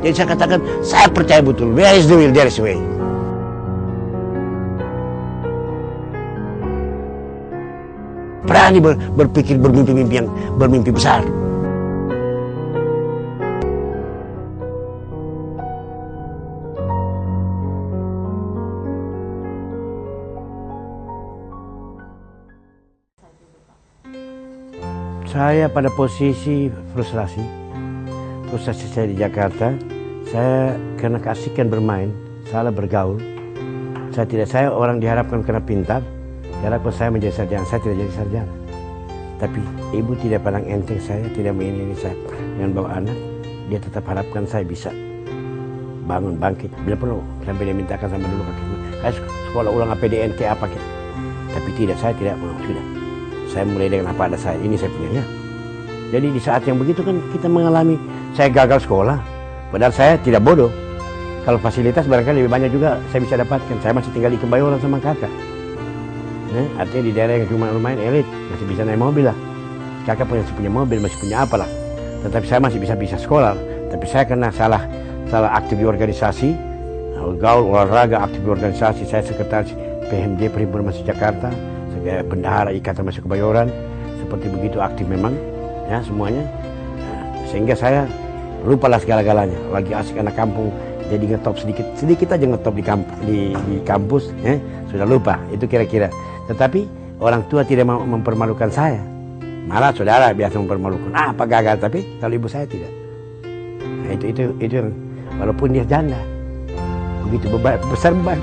Jadi saya katakan, saya percaya betul, where is the will, there is the way. Berani berpikir, bermimpi besar. Saya pada posisi frustrasi saya di Jakarta. Saya karena keasikan bermain, salah bergaul. Saya orang diharapkan karena pintar, diharapkan saya menjadi sarjana. Saya tidak jadi sarjana. Tapi ibu tidak pandang enteng saya, tidak menginginkan saya dengan bawa anak. Dia tetap harapkan saya bisa bangun, bangkit. Bila perlu, sampai dia mintakan sama dulu kayak sekolah ulang APDN kayak apa kayak. Tapi tidak, saya tidak mau, tidak. Saya mulai dengan apa ada saya, ini saya punya ya. Jadi di saat yang begitu kan kita mengalami, saya gagal sekolah. Padahal saya tidak bodoh. Kalau fasilitas barangkali lebih banyak juga saya bisa dapatkan. Saya masih tinggal di Kebayoran sama kakak. Artinya di daerah yang cuma lumayan elit, masih bisa naik mobil lah. Kakak masih punya mobil, masih punya apalah. Tetapi saya masih bisa sekolah. Tapi saya kena salah aktif di organisasi, gaul olahraga, aktif di organisasi. Saya sekretaris PMJ Perhimpunan Mahasiswa Jakarta, sebagai bendahara Ikatan Mahasiswa Kebayoran. Seperti begitu aktif memang, ya semuanya. Sehingga saya lupalah segala-galanya. Lagi asik anak kampung, jadi ngetop sedikit aja ngetop di kampus, sudah lupa. Itu kira-kira. Tetapi orang tua tidak mau mempermalukan saya. Malah saudara biasa mempermalukan. Apa gagal? Tapi kalau ibu saya tidak. Nah, itu walaupun dia janda, begitu besar beban.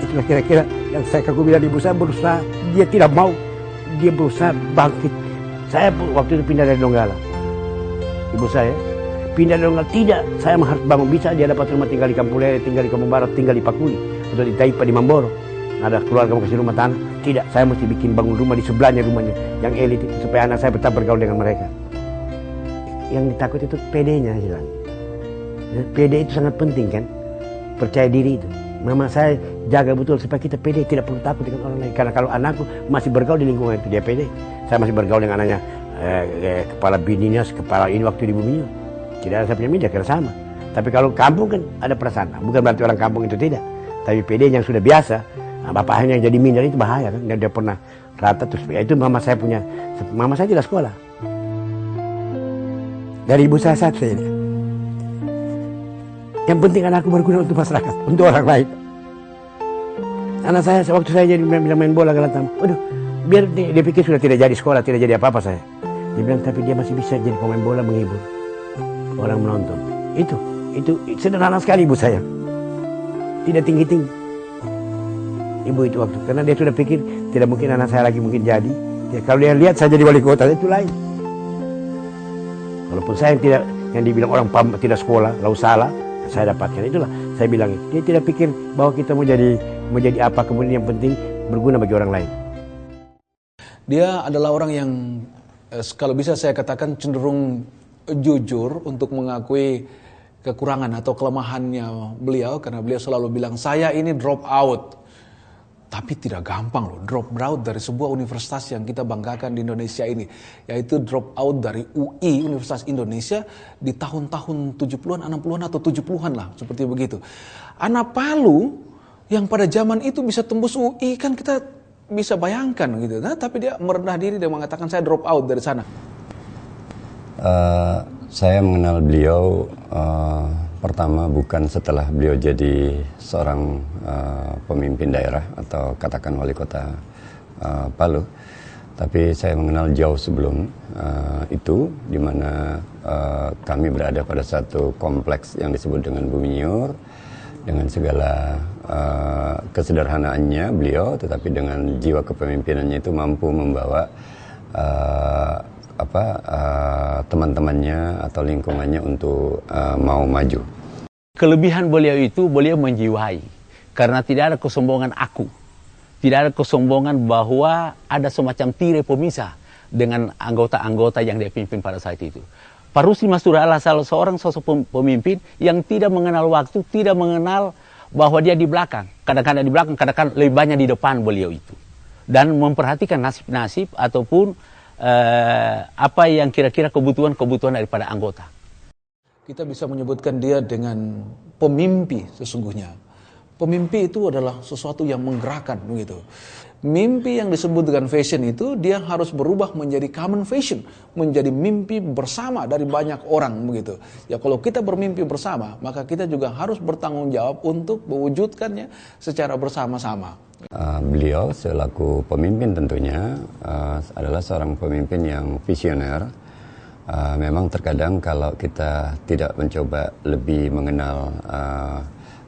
Itulah kira-kira yang saya bilang ibu saya berusaha. Dia tidak mau. Dia berusaha bangkit. Saya waktu itu pindah dari Donggala. Ibu saya pindah dari Donggala, tidak, saya harus bangun. Bisa dia dapat rumah tinggal di Kampung Lele, tinggal di Kampung Barat, tinggal di Pakuli, atau di Taipa, di Mamboro. Ada keluarga mau kasih rumah tanah. Tidak, saya mesti bikin bangun rumah di sebelahnya rumahnya yang elit itu, supaya anak saya tetap bergaul dengan mereka. Yang ditakut itu PD-nya hilang. PD itu sangat penting kan, percaya diri itu. Mama saya jaga betul supaya kita PD, tidak perlu takut dengan orang lain. Karena kalau anakku masih bergaul di lingkungan itu, dia PD. Saya masih bergaul dengan anaknya, kepala bininya, kepala ini waktu di Buminya. Tidak ada saya punya media, karena sama. Tapi kalau kampung kan ada perasaan. Bukan berarti orang kampung itu tidak. Tapi PD yang sudah biasa, bapaknya yang jadi minder itu bahaya kan. Dia pernah rata terus. Itu mama saya punya. Mama saya tidak sekolah. Dari ibu saya satu ini. Yang penting anakku berguna untuk masyarakat, untuk orang lain. Anak saya waktu saya jadi main bola Galatama, waduh, biar dia pikir sudah tidak jadi sekolah, tidak jadi apa-apa saya. Dia bilang tapi dia masih bisa jadi pemain bola, menghibur orang menonton. Itu sederhana sekali ibu saya. Tidak tinggi-tinggi. Ibu itu waktu, karena dia sudah pikir tidak mungkin anak saya lagi mungkin jadi. Ya, kalau dia lihat saya jadi wali kota itu lain. Walaupun saya yang dibilang orang tidak sekolah, lalu salah. Saya dapatkan itulah saya bilang dia tidak pikir bahwa kita mau jadi apa, kemudian yang penting berguna bagi orang lain. Dia adalah orang yang kalau bisa saya katakan cenderung jujur untuk mengakui kekurangan atau kelemahannya beliau, karena beliau selalu bilang saya ini drop out. Tapi tidak gampang loh drop out dari sebuah universitas yang kita banggakan di Indonesia ini, yaitu drop out dari UI, Universitas Indonesia, di tahun-tahun 70-an, 60-an atau 70-an lah, seperti begitu. Anak Palu yang pada zaman itu bisa tembus UI kan kita bisa bayangkan gitu. Nah, tapi dia merendah diri dan mengatakan saya drop out dari sana. Saya mengenal beliau pertama bukan setelah beliau jadi seorang pemimpin daerah atau katakan wali kota Palu, tapi saya mengenal jauh sebelum itu, di mana kami berada pada satu kompleks yang disebut dengan Buminyur. dengan segala kesederhanaannya beliau, tetapi dengan jiwa kepemimpinannya itu mampu membawa teman-temannya atau lingkungannya untuk mau maju. Kelebihan beliau itu beliau menjiwai, karena tidak ada kesombongan aku, tidak ada kesombongan bahwa ada semacam tirai pemisah dengan anggota-anggota yang dia pimpin pada saat itu. Pak Rusdi Mastura adalah salah seorang sosok pemimpin yang tidak mengenal waktu, tidak mengenal bahwa dia di belakang. Kadang-kadang di belakang, kadang-kadang lebih banyak di depan beliau itu. Dan memperhatikan nasib-nasib ataupun apa yang kira-kira kebutuhan-kebutuhan daripada anggota. Kita bisa menyebutkan dia dengan pemimpi sesungguhnya. Pemimpi itu adalah sesuatu yang menggerakkan begitu. Mimpi yang disebut dengan fashion itu dia harus berubah menjadi common fashion, menjadi mimpi bersama dari banyak orang begitu. Ya kalau kita bermimpi bersama, maka kita juga harus bertanggung jawab untuk mewujudkannya secara bersama-sama. Beliau selaku pemimpin tentunya adalah seorang pemimpin yang visioner. Memang terkadang kalau kita tidak mencoba lebih mengenal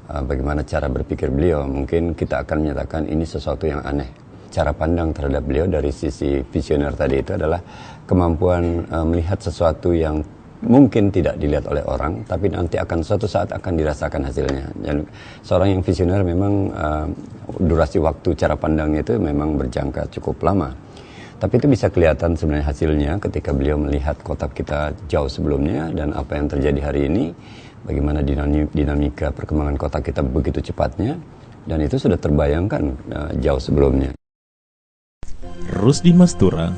bagaimana cara berpikir beliau, mungkin kita akan menyatakan ini sesuatu yang aneh. Cara pandang terhadap beliau dari sisi visioner tadi itu adalah kemampuan melihat sesuatu yang mungkin tidak dilihat oleh orang, tapi nanti akan suatu saat akan dirasakan hasilnya. Dan seorang yang visioner memang durasi waktu cara pandangnya itu memang berjangka cukup lama. Tapi itu bisa kelihatan sebenarnya hasilnya ketika beliau melihat kota kita jauh sebelumnya dan apa yang terjadi hari ini, bagaimana dinamika perkembangan kota kita begitu cepatnya, dan itu sudah terbayangkan jauh sebelumnya. Rusdi Mastura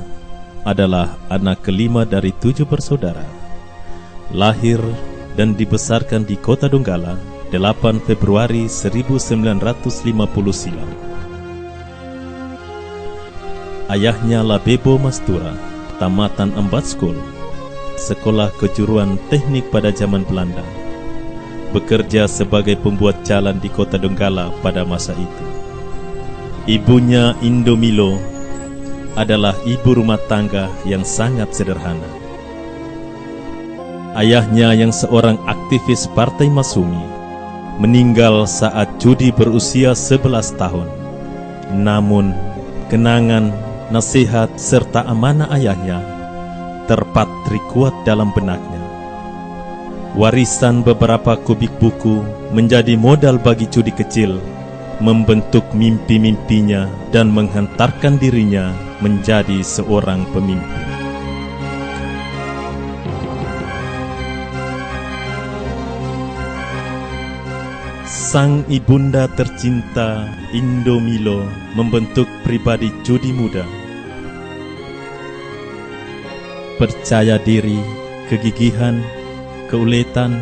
adalah anak kelima dari 7 bersaudara. Lahir dan dibesarkan di Kota Donggala 8 Februari 1950 silam. Ayahnya Labebo Mastura, tamatan Ambat School, sekolah kejuruan teknik pada zaman Belanda. Bekerja sebagai pembuat jalan di Kota Donggala pada masa itu. Ibunya Indomilo adalah ibu rumah tangga yang sangat sederhana. Ayahnya yang seorang aktivis Partai Masumi meninggal saat Judi berusia 11 tahun. Namun, kenangan, nasihat, serta amanah ayahnya terpatri kuat dalam benaknya. Warisan beberapa kubik buku menjadi modal bagi Judi kecil membentuk mimpi-mimpinya dan menghantarkan dirinya menjadi seorang pemimpin. Sang ibunda tercinta Indomilo membentuk pribadi Judi muda. Percaya diri, kegigihan, keuletan,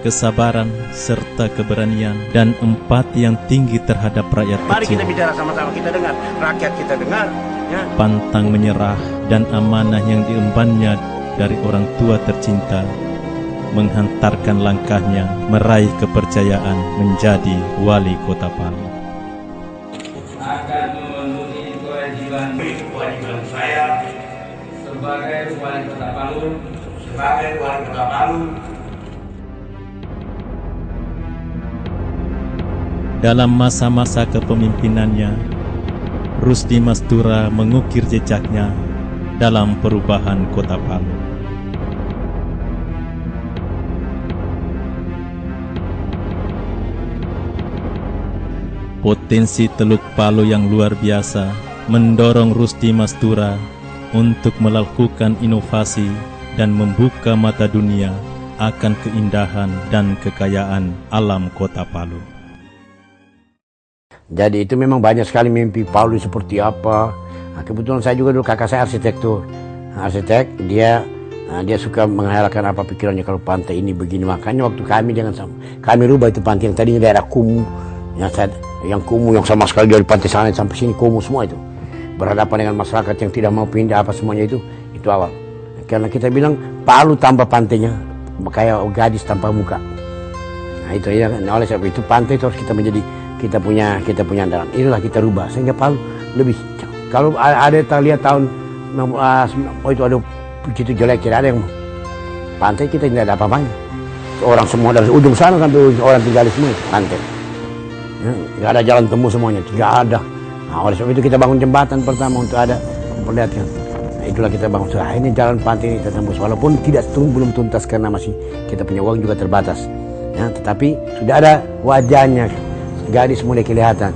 kesabaran, serta keberanian, dan empati yang tinggi terhadap rakyat kecil. Mari kita bicara sama-sama, kita dengar, rakyat kita dengar. Ya. Pantang menyerah dan amanah yang diembannya dari orang tua tercinta menghantarkan langkahnya meraih kepercayaan menjadi wali kota Palu. Akan memenuhi kewajiban saya sebagai wali kota Palu. Dalam masa-masa kepemimpinannya, Rusdi Mastura mengukir jejaknya dalam perubahan kota Palu. Potensi Teluk Palu yang luar biasa mendorong Rusdi Mastura untuk melakukan inovasi dan membuka mata dunia akan keindahan dan kekayaan alam kota Palu. Jadi itu memang banyak sekali mimpi Palu seperti apa. Nah, kebetulan saya juga dulu kakak saya arsitektur. Arsitek, dia suka menghayalkan apa pikirannya kalau pantai ini begini. Makanya waktu kami rubah itu pantai yang tadinya daerah kumuh, yang kumuh yang sama sekali dari pantai sana sampai sini kumuh semua itu. Berhadapan dengan masyarakat yang tidak mau pindah apa semuanya itu awal. Karena kita bilang Palu tanpa pantainya kayak gadis tanpa muka. Nah itu ya, oleh sebab itu pantai itu harus kita punya andalan. Inilah kita rubah sehingga Palu lebih. Kalau ada kita lihat tahun itu ada begitu jelek, tidak ada yang pantai kita tidak ada apa-apanya. Orang semua dari ujung sana sampai orang tinggal di semua itu pantai. Ya, nggak ada jalan tembus semuanya, tidak ada. Nah, oleh sebab itu kita bangun jembatan pertama untuk ada memperlihatkan. Nah, itulah kita bangun. Ini jalan pantai ini tertembus, walaupun belum tuntas karena masih kita punya uang juga terbatas. Ya, tetapi sudah ada wajahnya, gadis mulai kelihatan.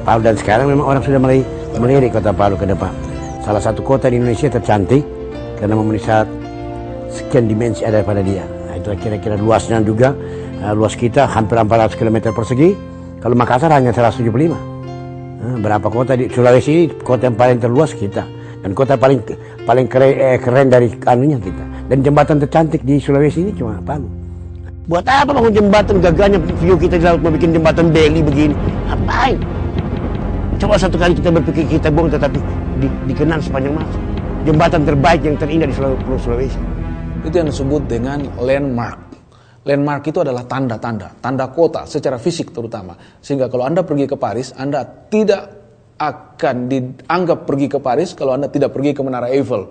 Palu, dan sekarang memang orang sudah mulai melirik kota Palu ke depan. Salah satu kota di Indonesia tercantik karena memenuhi syarat sekian dimensi ada pada dia. Nah, itu kira-kira luasnya juga. Luas kita hampir 400 km persegi. Kalau Makassar hanya 175. Berapa kota di Sulawesi, kota yang paling terluas kita. Dan kota paling keren dari anunya kita. Dan jembatan tercantik di Sulawesi ini cuma Palu. Buat apa bangun jembatan, gagahnya view kita di laut mau bikin jembatan beli begini? Ngapain? Coba satu kali kita berpikir kita bohong, tetapi dikenang sepanjang masa. Jembatan terbaik yang terindah di Pulau Sulawesi. Itu yang disebut dengan landmark. Landmark itu adalah tanda kota secara fisik terutama. Sehingga kalau Anda pergi ke Paris, Anda tidak akan dianggap pergi ke Paris kalau Anda tidak pergi ke Menara Eiffel.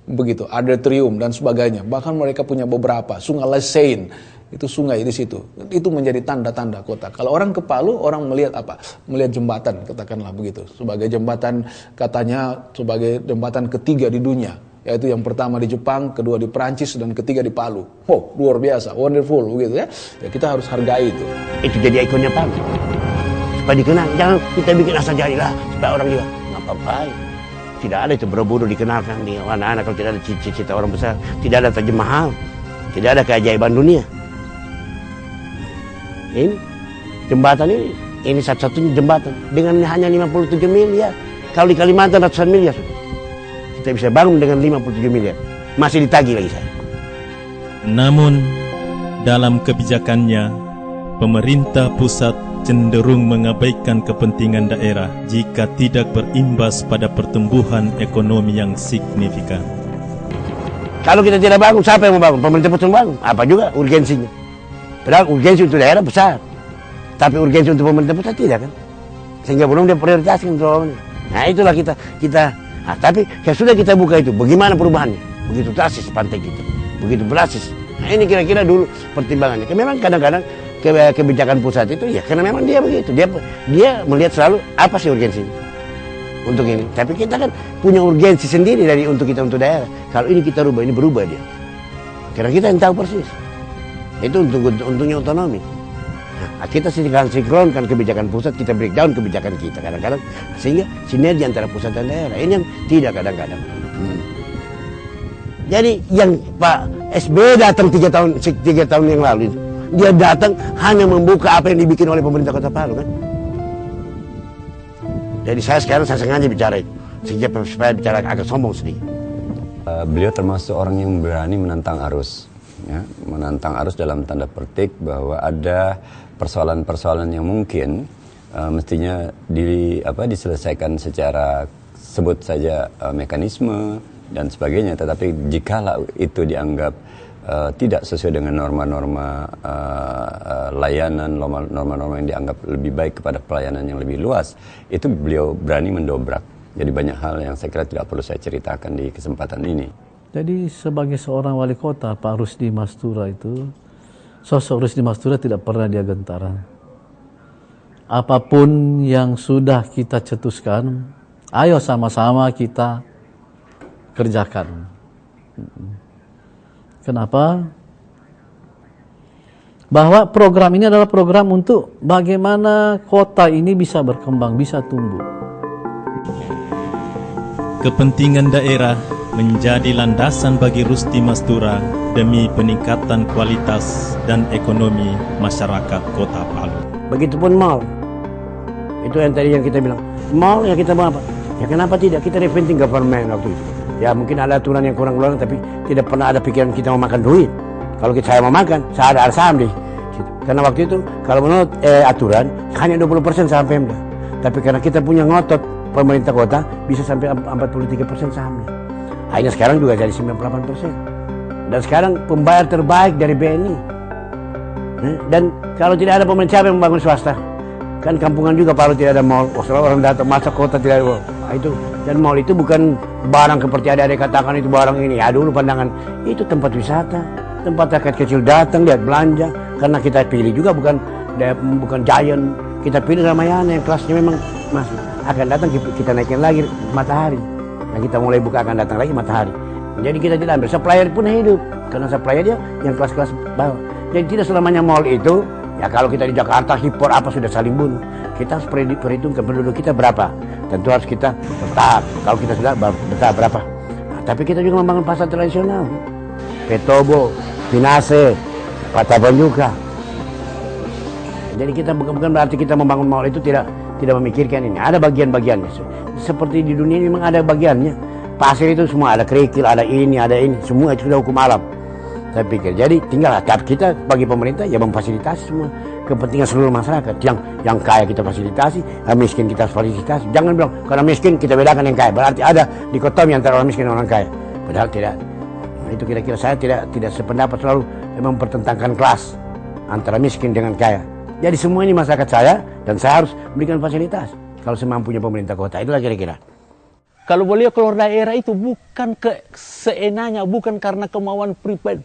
Begitu, Arc-de-Triomphe dan sebagainya. Bahkan mereka punya beberapa, Sungai La Seine, itu sungai di situ. Itu menjadi tanda-tanda kota. Kalau orang ke Palu, orang melihat apa? Melihat jembatan, katakanlah begitu. Sebagai jembatan, katanya sebagai jembatan ketiga di dunia. Yaitu yang pertama di Jepang, kedua di Perancis, dan ketiga di Palu. Oh, luar biasa, wonderful begitu ya. Ya, kita harus hargai itu. Itu jadi ikonnya Palu. Supaya dikenal, jangan kita bikin asal jadilah supaya orang juga nggak apa-apa. Tidak ada itu buru-buru dikenalkan di anak-anak kalau tidak ada cita-cita orang besar, tidak ada Taj Mahal, tidak ada keajaiban dunia. Ini jembatan ini satu-satunya jembatan dengan hanya 57 miliar. Kalau di Kalimantan ratusan miliar sudah. Kita bisa bangun dengan 57 miliar. Masih ditagih lagi saya. Namun, dalam kebijakannya, pemerintah pusat cenderung mengabaikan kepentingan daerah jika tidak berimbas pada pertumbuhan ekonomi yang signifikan. Kalau kita tidak bangun, siapa yang mau bangun? Pemerintah pusat bangun. Apa juga urgensinya? Padahal urgensi untuk daerah besar. Tapi urgensi untuk pemerintah pusat tidak kan? Sehingga belum dia prioritaskan untuk ini. Nah, itulah kita. Nah, tapi sudah kita buka itu, bagaimana perubahannya? Begitu drastis pantai kita. Begitu drastis. Nah, ini kira-kira dulu pertimbangannya. Memang kadang-kadang kebijakan pusat itu ya karena memang dia begitu, dia melihat selalu apa sih urgensinya untuk ini. Tapi kita kan punya urgensi sendiri untuk daerah. Kalau ini kita rubah, ini berubah dia. Karena kita yang tahu persis. Itu untungnya otonomi. Nah, kita sinkronkan kebijakan pusat, kita breakdown kebijakan kita kadang-kadang sehingga sinergi antara pusat dan daerah. Ini yang tidak kadang-kadang. Jadi yang Pak SBY datang 3 tahun yang lalu itu, dia datang hanya membuka apa yang dibikin oleh pemerintah Kota Palu kan. Jadi saya sengaja bicara itu sehingga supaya bicara agak sombong sedikit. Beliau termasuk orang yang berani menantang arus, ya, menantang arus dalam tanda petik bahwa ada persoalan-persoalan yang mungkin mestinya diselesaikan secara sebut saja mekanisme dan sebagainya. Tetapi jikalau itu dianggap tidak sesuai dengan norma-norma layanan, norma-norma yang dianggap lebih baik kepada pelayanan yang lebih luas, itu beliau berani mendobrak. Jadi banyak hal yang saya kira tidak perlu saya ceritakan di kesempatan ini. Jadi sebagai seorang wali kota, Pak Rusdi Mastura itu, sosok Rusdi Mastura tidak pernah dia gentar. Apapun yang sudah kita cetuskan, ayo sama-sama kita kerjakan. Kenapa? Bahwa program ini adalah program untuk bagaimana kota ini bisa berkembang, bisa tumbuh. Kepentingan daerah menjadi landasan bagi Rusdi Mastura demi peningkatan kualitas dan ekonomi masyarakat Kota Palu. Begitupun mall. Itu yang tadi yang kita bilang. Mall ya kita mau apa? Ya kenapa tidak? Kita repenting government waktu itu. Ya mungkin ada aturan yang kurang-kurang, tapi tidak pernah ada pikiran kita mau makan duit. Kalau saya mau makan, saya ada saham deh. Karena waktu itu kalau menurut aturan hanya 20% saham Pemda. Tapi karena kita punya ngotot pemerintah kota bisa sampai 43% sahamnya. Akhirnya sekarang juga jadi 98%. Dan sekarang pembayar terbaik dari BNI. Dan kalau tidak ada pemerintah, siapa yang membangun swasta? Kan kampungan juga Palu tidak ada mall. Selalu orang datang masa kota tidak ada mall. Nah, itu dan mall itu bukan barang seperti ada katakan itu barang ini. Ya dulu pandangan itu tempat wisata, tempat rakyat kecil datang lihat belanja. Karena kita pilih juga bukan giant kita pilih Ramayana yang kelasnya memang masuk. Akan datang kita naikkan lagi Matahari. Yang kita mulai buka akan datang lagi Matahari. Jadi kita tidak ambil, supplier pun hidup. Karena supplier dia yang kelas-kelas bawah. Jadi tidak selamanya mall itu, ya kalau kita di Jakarta, hipor apa sudah saling bunuh. Kita harus perhitungkan penduduk kita berapa. Tentu harus kita tetap, kalau kita sudah betah berapa. Nah, tapi kita juga membangun pasar tradisional. Petobo, Pinase, Pataban juga. Jadi kita bukan berarti kita membangun mall itu tidak memikirkan ini. Ada bagian-bagiannya. Seperti di dunia ini memang ada bagiannya. Pasir itu semua ada kerikil, ada ini, semua itu sudah hukum alam. Saya pikir. Jadi tinggal kita bagi pemerintah ya memfasilitasi semua kepentingan seluruh masyarakat. Yang kaya kita fasilitasi, yang miskin kita fasilitasi. Jangan bilang karena miskin kita bedakan yang kaya. Berarti ada dikotomi antara orang miskin dan orang kaya. Padahal tidak. Nah, itu kira-kira saya tidak sependapat, selalu mempertentangkan kelas antara miskin dengan kaya. Jadi semua ini masyarakat saya dan saya harus berikan fasilitas kalau semampunya pemerintah kota. Itulah kira-kira. Kalau beliau keluar daerah itu bukan seenaknya, bukan karena kemauan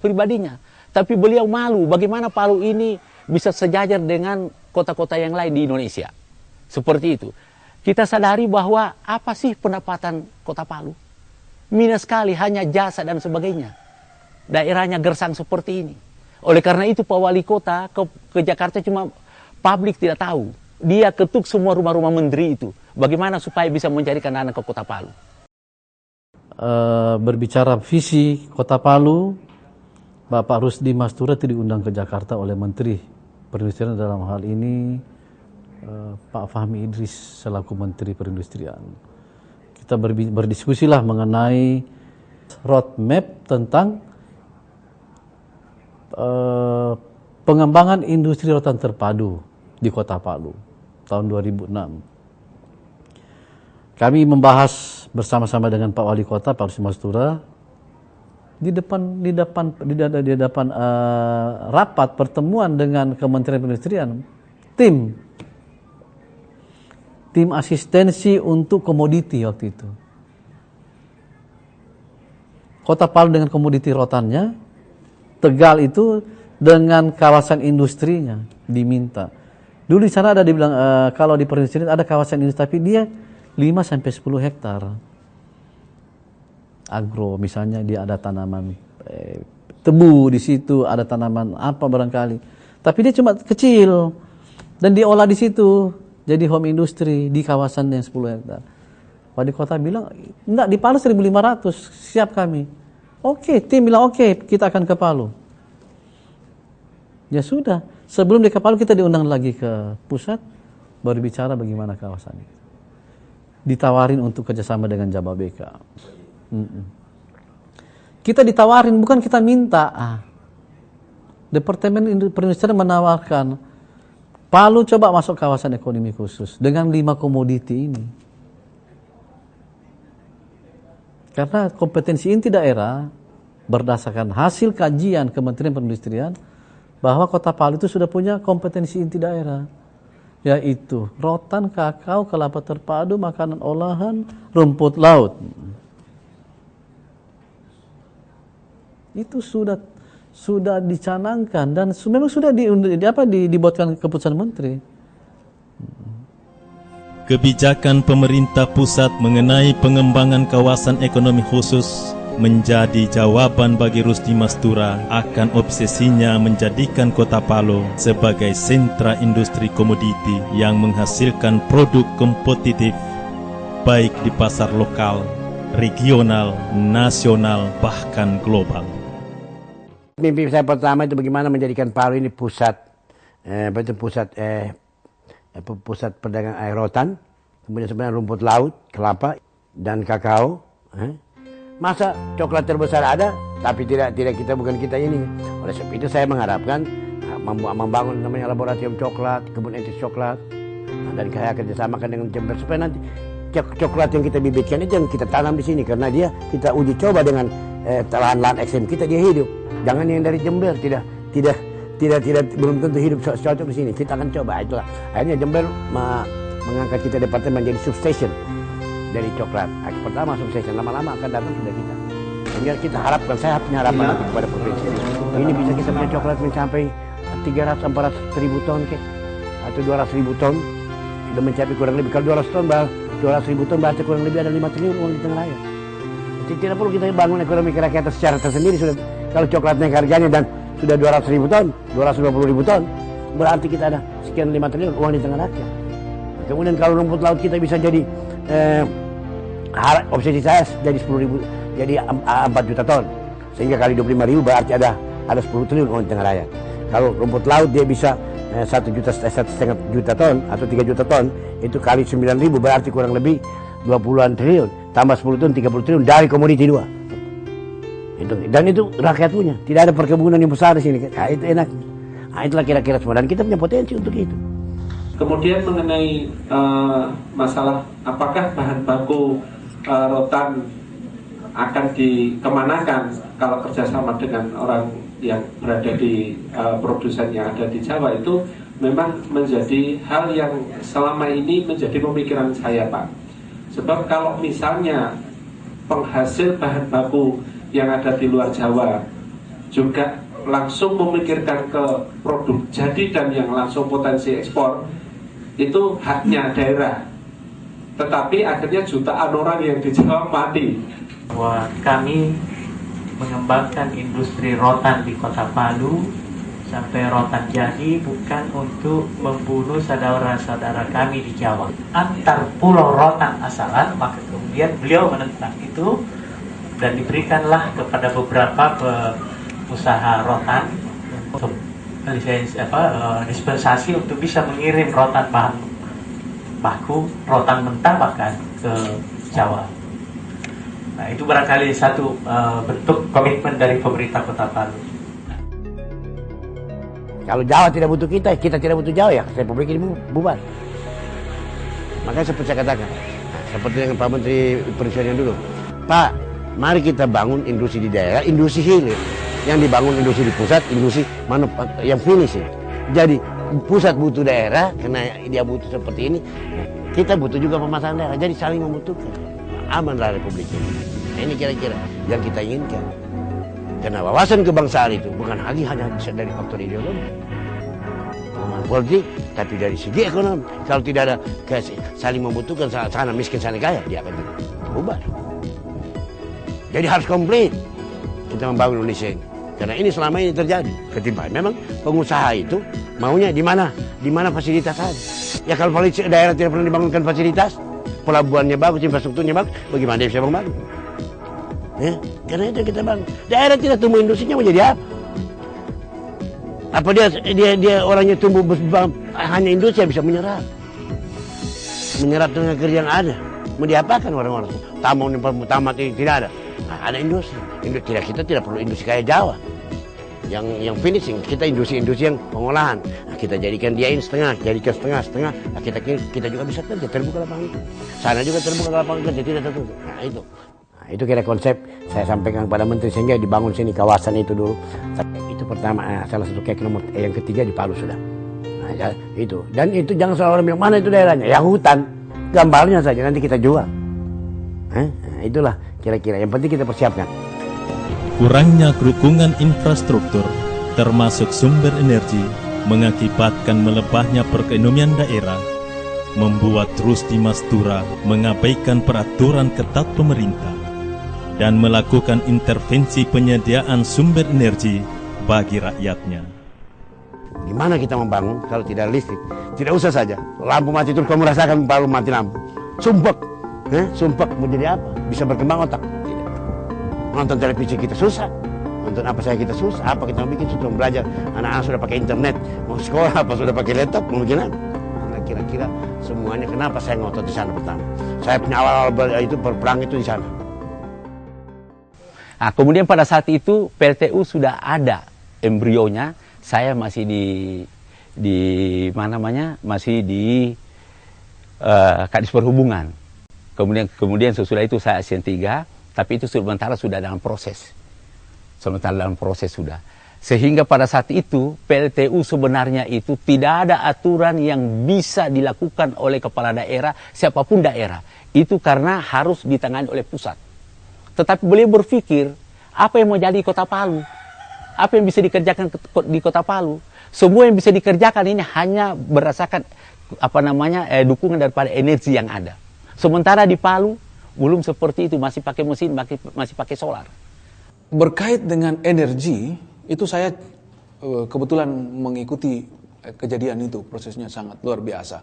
pribadinya. Tapi beliau malu bagaimana Palu ini bisa sejajar dengan kota-kota yang lain di Indonesia. Seperti itu. Kita sadari bahwa apa sih pendapatan kota Palu? Minus sekali, hanya jasa dan sebagainya. Daerahnya gersang seperti ini. Oleh karena itu Pak Wali Kota ke Jakarta cuma publik tidak tahu. Dia ketuk semua rumah-rumah menteri itu. Bagaimana supaya bisa mencarikan anak ke kota Palu? Berbicara visi kota Palu, Bapak Rusdi Mastura diundang ke Jakarta oleh Menteri Perindustrian, dalam hal ini Pak Fahmi Idris selaku Menteri Perindustrian. Kita berdiskusilah mengenai roadmap tentang pengembangan industri rotan terpadu di kota Palu tahun 2006. Kami membahas bersama-sama dengan Pak Wali Kota, Pak Rusdi Mastura, di depan rapat pertemuan dengan Kementerian Perindustrian, tim asistensi untuk komoditi waktu itu. Kota Palu dengan komoditi rotannya, Tegal itu dengan kawasan industrinya diminta. Dulu di sana ada dibilang kalau di perindustrian ada kawasan industri, tapi dia 5-10 hektar. Agro misalnya dia ada tanaman tebu di situ, ada tanaman apa barangkali. Tapi dia cuma kecil dan diolah di situ jadi home industry di kawasan yang 10 hektar. Wali Kota bilang, enggak, di Palu 1.500, siap kami. Oke, tim bilang oke, kita akan ke Palu. Ya sudah, sebelum di Palu kita diundang lagi ke pusat, baru bicara bagaimana kawasan itu. Ditawarin untuk kerjasama dengan Jababeka. Kita ditawarin, bukan kita minta. Departemen Perindustrian menawarkan, Palu coba masuk kawasan ekonomi khusus dengan 5 komoditi ini. Karena kompetensi inti daerah berdasarkan hasil kajian Kementerian Perindustrian bahwa kota Palu itu sudah punya kompetensi inti daerah, yaitu rotan, kakao, kelapa terpadu, makanan olahan, rumput laut. Itu sudah dicanangkan dan memang sudah dibuatkan keputusan menteri. Kebijakan pemerintah pusat mengenai pengembangan kawasan ekonomi khusus menjadi jawaban bagi Rusdi Mastura akan obsesinya menjadikan kota Palu sebagai sentra industri komoditi yang menghasilkan produk kompetitif baik di pasar lokal, regional, nasional, bahkan global. Mimpi saya pertama itu bagaimana menjadikan Palu ini pusat perdagangan air rotan, kemudian sebenarnya rumput laut, kelapa dan kakao. Masa coklat terbesar ada, tapi tidak bukan kita ini. Oleh sebab itu saya mengharapkan membangun namanya laboratorium coklat, kebun etis coklat, dan saya kerjasamakan dengan Jember supaya nanti coklat yang kita bibitkan itu yang kita tanam di sini, karena dia kita uji coba dengan lahan-lahan ekstrim kita, dia hidup. Jangan yang dari Jember tidak belum tentu hidup cocok di sini. Kita akan coba itulah. Akhirnya Jember mengangkat kita departemen menjadi substation dari coklat. Pertama substation, lama-lama akan datang sudah kita. Sehingga kita harapkan, saya punya harapan nanti kepada provinsi ini bisa kita punya coklat mencapai 300-400 ribu ton atau 200.000 ton sudah mencapai kurang lebih. Kalau 200.000 ton berarti kurang lebih ada 5 triliun uang di tengah raya. Jadi tidak perlu kita bangun ekonomi kerakyatan secara tersendiri. Sudah, kalau coklat naik harganya dan sudah 200.000 ton, 250.000 ton, berarti kita ada sekian 5 triliun uang di tengah rakyat. Kemudian kalau rumput laut kita bisa jadi obsesi saya jadi 10.000, jadi 4 juta ton, sehingga kali 25.000 berarti ada 10 triliun uang di tengah rakyat. Kalau rumput laut dia bisa 1,5 juta ton atau 3 juta ton, itu kali 9.000 berarti kurang lebih 20-an triliun, tambah 10 triliun 30 triliun dari komoditi 2. Dan itu rakyat punya, tidak ada perkebunan yang besar di sini. Nah, itu enak. Nah, itulah kira-kira semua, dan kita punya potensi untuk itu. Kemudian mengenai masalah apakah bahan baku rotan akan dikemanakan kalau kerjasama dengan orang yang berada di produsen yang ada di Jawa, itu memang menjadi hal yang selama ini menjadi pemikiran saya, Pak. Sebab kalau misalnya penghasil bahan baku yang ada di luar Jawa juga langsung memikirkan ke produk jadi dan yang langsung potensi ekspor, itu haknya daerah. Tetapi akhirnya jutaan orang yang di Jawa mati. Bahwa kami mengembangkan industri rotan di Kota Palu sampai rotan jadi bukan untuk membunuh saudara-saudara kami di Jawa. Antar pulau rotan asalan, maka kemudian beliau menentang itu dan diberikanlah kepada beberapa pengusaha rotan untuk dispensasi untuk bisa mengirim rotan bahan baku, rotan mentah bahkan ke Jawa. Nah, itu barangkali satu bentuk komitmen dari pemerintah Kota Palu. Kalau Jawa tidak butuh kita, kita tidak butuh Jawa, ya Republik ini bubar. Makanya seperti saya katakan, seperti dengan Pak Menteri Perindustrian dulu, Pak, mari kita bangun industri di daerah, industri hilir. Yang dibangun industri di pusat, industri yang finishing. Jadi pusat butuh daerah, karena dia butuh seperti ini, kita butuh juga pemasaran daerah. Jadi saling membutuhkan. Amanlah Republik ini. Nah, ini kira-kira yang kita inginkan. Karena wawasan kebangsaan itu bukan lagi hanya bisa dari faktor ideologi, politik, tapi dari segi ekonomi. Kalau tidak ada saling membutuhkan, sana miskin sana kaya, dia akan berubah. Jadi harus komplit kita membangun Indonesia ini. Karena ini selama ini terjadi ketimpangan. Memang pengusaha itu maunya di mana fasilitas ada. Ya kalau daerah tidak pernah dibangunkan fasilitas, pelabuhannya bagus, infrastrukturnya bagus, bagaimana dia bisa bangun? Ya, karena itu kita bangun. Daerah tidak tumbuh industrinya mau jadi apa? Apa dia orangnya tumbuh hanya industri yang bisa menyerap tenaga kerja yang ada. Mau diapakan orang-orang? Tamat tidak ada. Nah, ada industri. Kita tidak perlu industri kayak Jawa. Yang finishing, kita industri yang pengolahan. Nah, kita jadikan dia ini setengah. Nah, kita juga bisa kerja, terbuka lapangan kerja. Sana juga terbuka lapangan kerja, tidak tertutup. Nah, itu kira konsep saya sampaikan kepada Menteri, sehingga dibangun sini kawasan itu dulu. Itu pertama, salah satu kek nomor yang ketiga di Palu sudah. Nah, ya, itu. Dan itu jangan selalu orang bilang, mana itu daerahnya? Ya hutan. Gambarnya saja, nanti kita jual. Nah, itulah kira-kira. Yang penting kita persiapkan. Kurangnya dukungan infrastruktur, termasuk sumber energi, mengakibatkan melemahnya perekonomian daerah, membuat Rusdi Mastura mengabaikan peraturan ketat pemerintah dan melakukan intervensi penyediaan sumber energi bagi rakyatnya. Gimana kita membangun kalau tidak listrik? Tidak usah saja lampu mati terus kamu rasakan baru mati lampu. Sumpek, sumpek mau jadi apa? Bisa berkembang otak? Tidak. Nonton televisi kita susah, nonton apa saya kita susah. Apa kita mau bikin? Sudah belajar, anak-anak sudah pakai internet, mau sekolah apa sudah pakai laptop, mau bikin apa? Nah, kira-kira semuanya kenapa saya ngotot di sana pertama? Saya punya awal-awal itu berperang itu di sana. Nah, kemudian pada saat itu PLTU sudah ada embrionya. Saya masih masih di Kadis Perhubungan. Kemudian sesudah itu saya ASN 3, tapi itu sementara sudah dalam proses. Sudah. Sehingga pada saat itu PLTU sebenarnya itu tidak ada aturan yang bisa dilakukan oleh kepala daerah, siapapun daerah. Itu karena harus ditangani oleh pusat. Tetapi beliau berpikir, apa yang mau jadi Kota Palu? Apa yang bisa dikerjakan di Kota Palu? Semua yang bisa dikerjakan ini hanya berdasarkan dukungan daripada energi yang ada. Sementara di Palu belum seperti itu, masih pakai mesin, masih pakai solar. Berkait dengan energi, itu saya kebetulan mengikuti kejadian itu, prosesnya sangat luar biasa.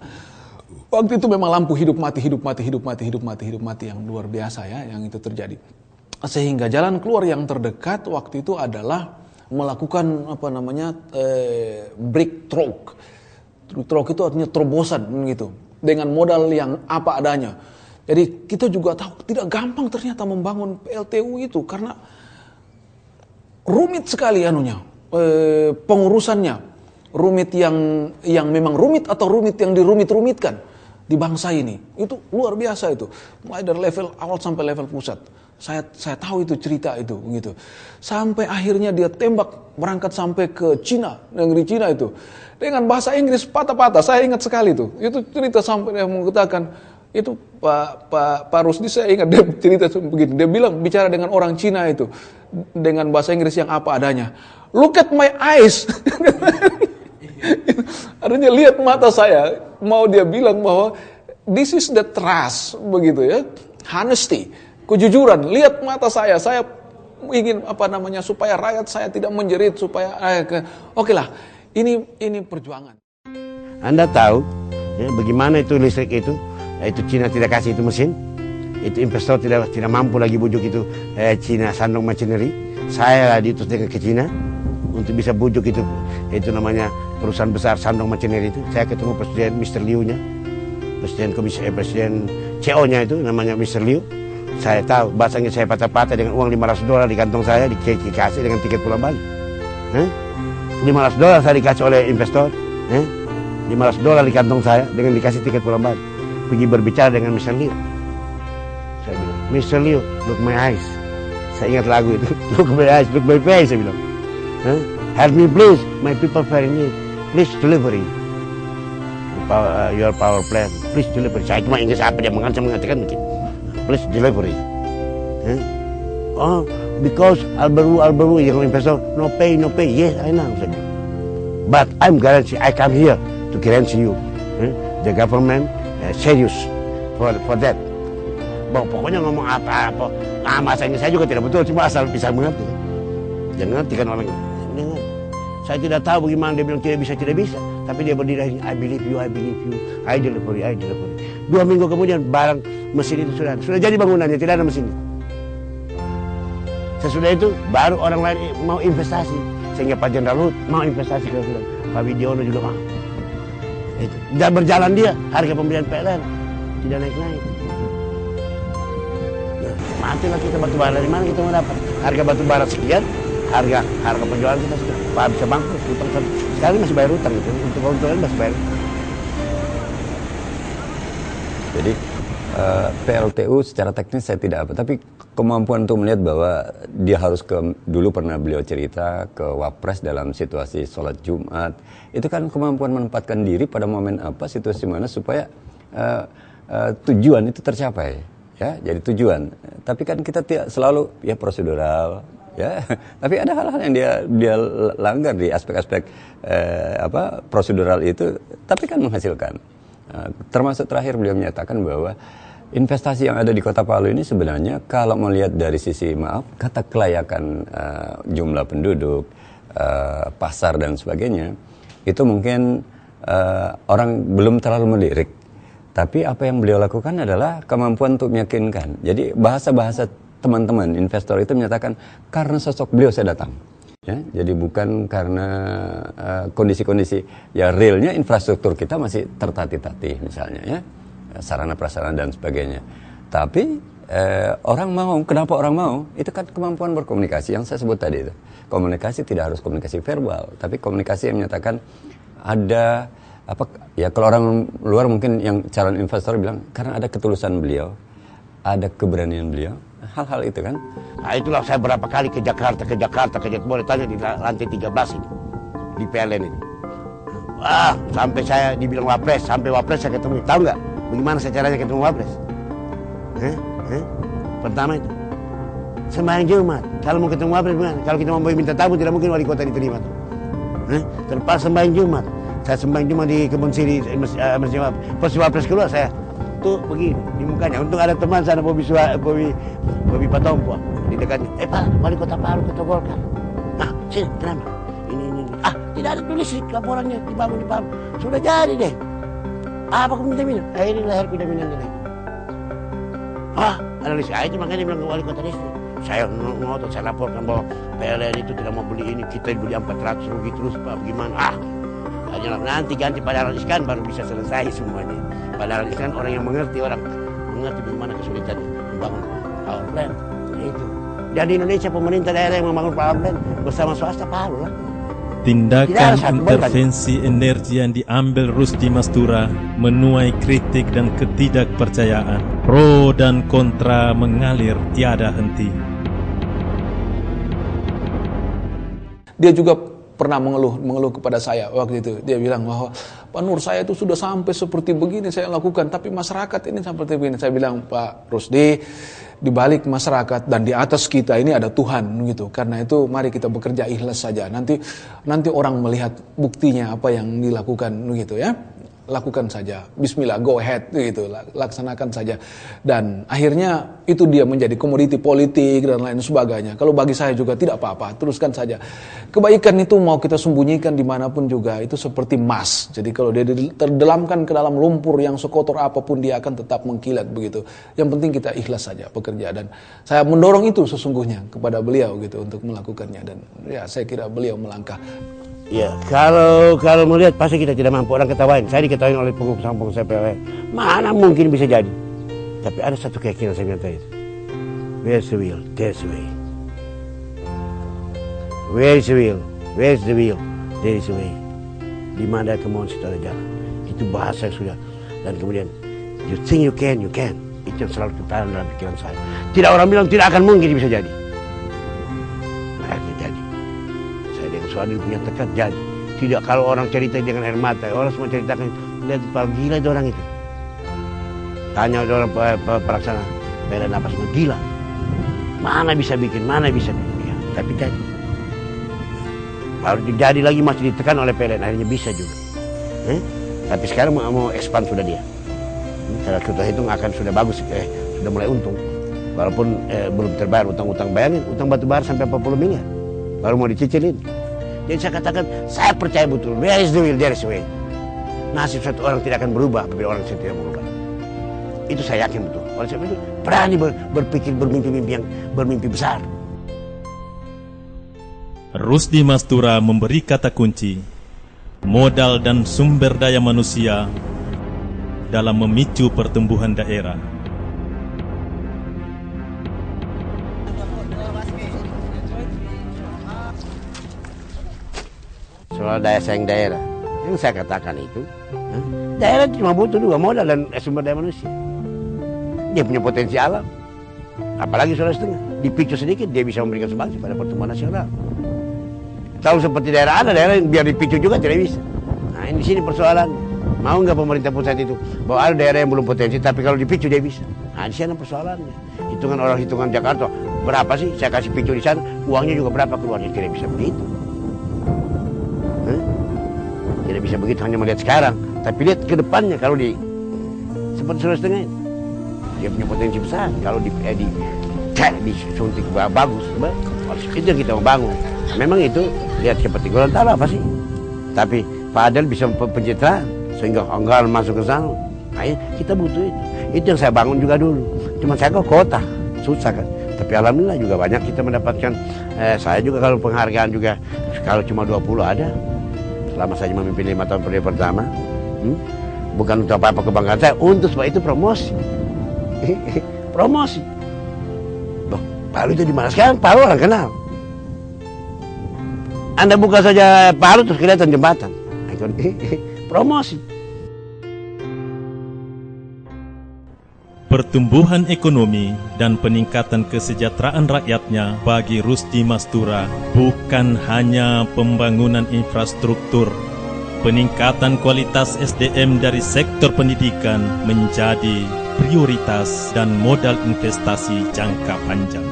Waktu itu memang lampu hidup mati yang luar biasa ya, yang itu terjadi. Sehingga jalan keluar yang terdekat waktu itu adalah melakukan breakthrough. Breakthrough itu artinya terobosan gitu, dengan modal yang apa adanya. Jadi kita juga tahu tidak gampang ternyata membangun PLTU itu karena rumit sekali pengurusannya, rumit yang memang rumit atau rumit yang dirumit-rumitkan di bangsa ini. Itu luar biasa itu, mulai dari level awal sampai level pusat. Saya tahu itu cerita itu gitu. Sampai akhirnya dia tembak berangkat sampai ke Cina, negeri Cina itu. Dengan bahasa Inggris patah-patah, saya ingat sekali itu. Itu cerita sampai dia mengatakan, itu Pak Rusdi saya ingat dia cerita begini. Dia bicara dengan orang Cina itu dengan bahasa Inggris yang apa adanya. Look at my eyes. Artinya lihat mata saya. Mau dia bilang bahwa this is the trust, begitu ya. Honesty, kejujuran. Lihat mata saya ingin supaya rakyat saya tidak menjerit, supaya oke lah. Ini perjuangan. Anda tahu ya, bagaimana itu listrik itu Cina tidak kasih itu mesin, itu investor tidak mampu lagi bujuk itu Cina Shandong Machinery. Saya diutus dengan ke Cina untuk bisa bujuk itu namanya perusahaan besar Shandong Machinery itu. Saya ketemu Presiden Mr. Liu-nya, Presiden CEO-nya itu namanya Mr. Liu. Saya tahu bahasanya saya patah-patah dengan uang $500 di kantong saya dikasih dengan tiket pulang balik. $500 saya dikasih oleh investor, $500 di kantong saya dengan dikasih tiket pulang balik. Pergi berbicara dengan Mr. Liu. Saya bilang, Mr. Liu, look my eyes. Saya ingat lagu itu, look my eyes, look my face, saya bilang. Help me please, my people very need. Please delivery. Your power plant, please delivery. Saya cuma Inggris apa dia mengatakan mungkin. Please delivery. Oh, because Alberu yang investor, no pay. Yes, I know. But I come here to guarantee you, the government serious for that. Pokoknya ngomong apa-apa, masanya saya juga tidak betul, cuma asal bisa mengerti. Jangan ngerti kan orang. Saya tidak tahu bagaimana dia bilang tidak bisa. Tapi dia berdiri, I believe you, I delivery. 2 minggu kemudian barang mesin itu sudah jadi bangunannya, tidak ada mesinnya. Sesudah itu baru orang lain mau investasi, sehingga Pak Jenderal Luhut mau investasi ke Sudan. Pak Widiono juga mau. Itu. Dan berjalan dia, harga pembelian PLN tidak naik-naik. Nah, matilah kita batu bara, dari mana kita mau dapat? Harga batu bara sekian, harga penjualan kita sudah. Pak bisa bangkrut, sekarang masih bayar utang gitu. Untuk keuntungan masih bayar. Jadi PLTU secara teknis saya tidak apa, tapi kemampuan untuk melihat bahwa dia harus dulu pernah beliau cerita ke Wapres dalam situasi sholat Jumat, itu kan kemampuan menempatkan diri pada momen apa, situasi mana supaya tujuan itu tercapai, ya, jadi tujuan. Tapi kan kita tidak selalu ya prosedural, ya, tapi ada hal-hal yang dia langgar di aspek-aspek prosedural itu, tapi kan menghasilkan. Termasuk terakhir beliau menyatakan bahwa investasi yang ada di Kota Palu ini sebenarnya kalau melihat dari sisi kata kelayakan jumlah penduduk, pasar dan sebagainya, itu mungkin orang belum terlalu melirik. Tapi apa yang beliau lakukan adalah kemampuan untuk meyakinkan. Jadi bahasa-bahasa teman-teman investor itu menyatakan karena sosok beliau saya datang. Ya, jadi bukan karena kondisi-kondisi ya realnya infrastruktur kita masih tertatih-tatih misalnya ya, sarana prasarana dan sebagainya. Tapi orang mau, kenapa orang mau? Itu kan kemampuan berkomunikasi yang saya sebut tadi itu. Komunikasi tidak harus komunikasi verbal, tapi komunikasi yang menyatakan ada apa ya, kalau orang luar mungkin yang calon investor bilang karena ada ketulusan beliau, ada keberanian beliau. Hal-hal itu kan. Nah, itulah saya berapa kali ke Jakarta, boleh tanya di lantai 13 ini, di PLN ini. Wah, sampai saya dibilang Wapres, sampai Wapres saya ketemu. Tahu nggak bagaimana saya caranya ketemu Wapres? Pertama itu, sembahyang Jumat. Kalau mau ketemu Wapres, kalau kita mau minta tamu, tidak mungkin wali kota diterima. Terlepas sembahyang Jumat. Saya sembahyang Jumat di Kebun Siri, Festival Pres keluar saya. Tuh begini di mukanya. Untung ada teman sana Bobi Patompo di dekatnya. Pak, wali kota Palu ketua Golkar. Nah, sini kenapa? Ini. Tidak ada tulis laporannya dibangun di Palu. Sudah jadi deh. Apa kamu minta minum? Ini lahir pindah-pindah deh. Ada listrik. Itu makanya bilang ke wali kota listrik. Saya ngotot, saya laporkan bahwa PLN itu tidak mau beli ini. Kita beli 400 rugi terus Pak. Bagaimana? Nanti ganti pada Dahlan Iskan baru bisa selesai semuanya. Pada Dahlan Iskan orang yang mengerti bagaimana kesulitan membangun power plant. Nah, itu. Dan di Indonesia pemerintah daerah yang membangun power plant bersama swasta Palu lah. Tindakan intervensi energi yang diambil Rusdi Mastura menuai kritik dan ketidakpercayaan. Pro dan kontra mengalir tiada henti. Dia juga pernah mengeluh kepada saya waktu itu. Dia bilang bahwa Pak Nur, saya itu sudah sampai seperti begini saya lakukan, tapi masyarakat ini seperti begini. Saya bilang, Pak Rusdi, di balik masyarakat dan di atas kita ini ada Tuhan gitu. Karena itu mari kita bekerja ikhlas saja. Nanti orang melihat buktinya apa yang dilakukan gitu ya. Lakukan saja. Bismillah, go ahead gitu. Laksanakan saja. Dan akhirnya itu dia menjadi komoditi politik dan lain sebagainya. Kalau bagi saya juga tidak apa-apa, teruskan saja. Kebaikan itu mau kita sembunyikan dimanapun juga itu seperti emas. Jadi kalau dia terdalamkan ke dalam lumpur yang sekotor apapun dia akan tetap mengkilat begitu. Yang penting kita ikhlas saja bekerja. Dan saya mendorong itu sesungguhnya kepada beliau gitu untuk melakukannya. Dan ya saya kira beliau melangkah. Ya, kalau melihat pasti kita tidak mampu. Orang ketawain. Saya diketawain oleh pengusaha saya PLN. Mana mungkin bisa jadi. Tapi ada satu keyakinan saya bilang tadi. Where's the will? There's the way. Where's the will? Where's the will? There is the way. Di mana kemauan situ ada jalan. Itu bahasa yang sudah. Dan kemudian, you think you can, you can. Itu yang selalu tertanam dalam pikiran saya. Tidak orang bilang tidak akan mungkin bisa jadi. Akhirnya jadi. Soalnya punya tekad jadi. Tidak kalau orang cerita dengan air mata, orang semua ceritakan lihat gila itu orang itu. Tanya orang pelaksana PLN apa semua gila. Mana bisa bikin ya, tapi jadi. Baru jadi lagi masih ditekan oleh PLN akhirnya bisa juga. Tapi sekarang mau expand sudah dia. Kalau kita hitung akan sudah bagus, sudah mulai untung. Walaupun belum terbayar utang-utang, bayangin utang batubara sampai 40 miliar. Baru mau dicicilin. Jadi saya katakan, saya percaya betul. Where is the will, there is the way. Nasib satu orang tidak akan berubah apabila orang tidak berubah. Itu saya yakin betul. Oleh sebab itu, berani berpikir, bermimpi besar. Rusdi Mastura memberi kata kunci, modal dan sumber daya manusia dalam memicu pertumbuhan daerah. Soal daya saing daerah, yang saya katakan itu, daerah cuma butuh dua, modal dan sumber daya manusia. Dia punya potensi alam, apalagi sudah setengah. Dipicu sedikit, dia bisa memberikan sumbangsi pada pertumbuhan nasional. Tahu seperti daerah ada daerah yang biar dipicu juga tidak bisa. Nah ini di sini persoalan. Mau nggak pemerintah pusat itu bahwa ada daerah yang belum potensi, tapi kalau dipicu dia bisa. Nah di sana persoalannya. Hitungan Jakarta berapa sih? Saya kasih picu di sana, uangnya juga berapa keluarnya? Tidak bisa begitu. Tidak bisa begitu hanya melihat sekarang, tapi lihat ke depannya. Kalau seperti Sulawesi Tengah dia punya potensi besar. Kalau disuntik bagus, itu yang kita mau bangun. Memang itu lihat seperti Gorontalo apa sih? Tapi padahal bisa pencitraan sehingga anggaran masuk ke sana. Nah, kita butuh itu. Itu yang saya bangun juga dulu. Cuma saya ke kota susah kan. Tapi alhamdulillah juga banyak kita mendapatkan. Saya juga kalau penghargaan juga kalau cuma 20 ada. Selama saya memimpin 5 tahun periode pertama, bukan untuk apa-apa kebanggaan saya, untuk sebab itu promosi. Promosi. Loh, Palu itu di mana sekarang? Palu orang kenal. Anda buka saja Palu terus kelihatan jembatan. Promosi. Pertumbuhan ekonomi dan peningkatan kesejahteraan rakyatnya bagi Rusdi Mastura bukan hanya pembangunan infrastruktur. Peningkatan kualitas SDM dari sektor pendidikan menjadi prioritas dan modal investasi jangka panjang.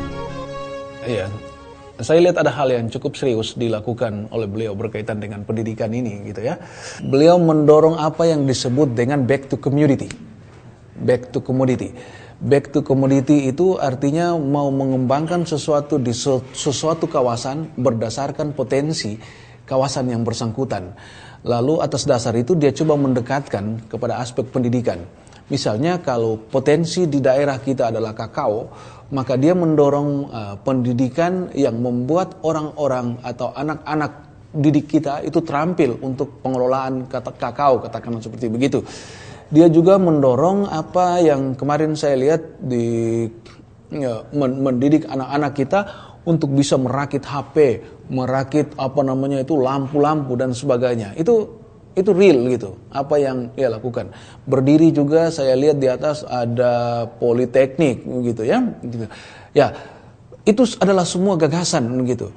Iya, Saya lihat ada hal yang cukup serius dilakukan oleh beliau berkaitan dengan pendidikan ini gitu ya. Beliau mendorong apa yang disebut dengan back to community. Back to commodity. Back to commodity itu artinya mau mengembangkan sesuatu di sesuatu kawasan berdasarkan potensi kawasan yang bersangkutan. Lalu atas dasar itu dia coba mendekatkan kepada aspek pendidikan. Misalnya kalau potensi di daerah kita adalah kakao, maka dia mendorong pendidikan yang membuat orang-orang atau anak-anak didik kita itu terampil untuk pengelolaan kakao, katakanlah seperti begitu. Dia juga mendorong apa yang kemarin saya lihat mendidik anak-anak kita untuk bisa merakit HP, merakit lampu-lampu dan sebagainya. Itu real gitu, apa yang dia lakukan. Berdiri juga saya lihat di atas ada politeknik gitu ya. Gitu. Ya, itu adalah semua gagasan gitu.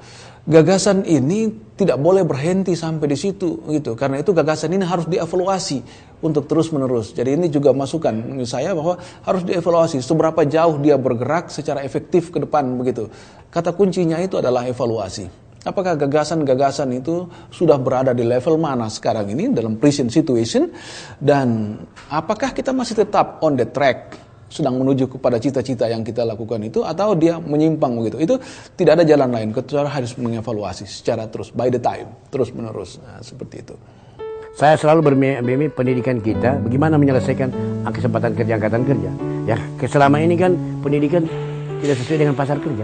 Gagasan ini tidak boleh berhenti sampai di situ gitu. Karena itu gagasan ini harus dievaluasi untuk terus-menerus. Jadi ini juga masukan saya bahwa harus dievaluasi seberapa jauh dia bergerak secara efektif ke depan begitu. Kata kuncinya itu adalah evaluasi. Apakah gagasan-gagasan itu sudah berada di level mana sekarang ini dalam present situation, dan apakah kita masih tetap on the track sedang menuju kepada cita-cita yang kita lakukan itu, atau dia menyimpang begitu. Itu tidak ada jalan lain kecuali harus mengevaluasi secara terus by the time, terus menerus. Nah, seperti itu. Saya selalu bermimpi pendidikan kita bagaimana menyelesaikan kesempatan kerja angkatan kerja. Ya, selama ini kan pendidikan tidak sesuai dengan pasar kerja.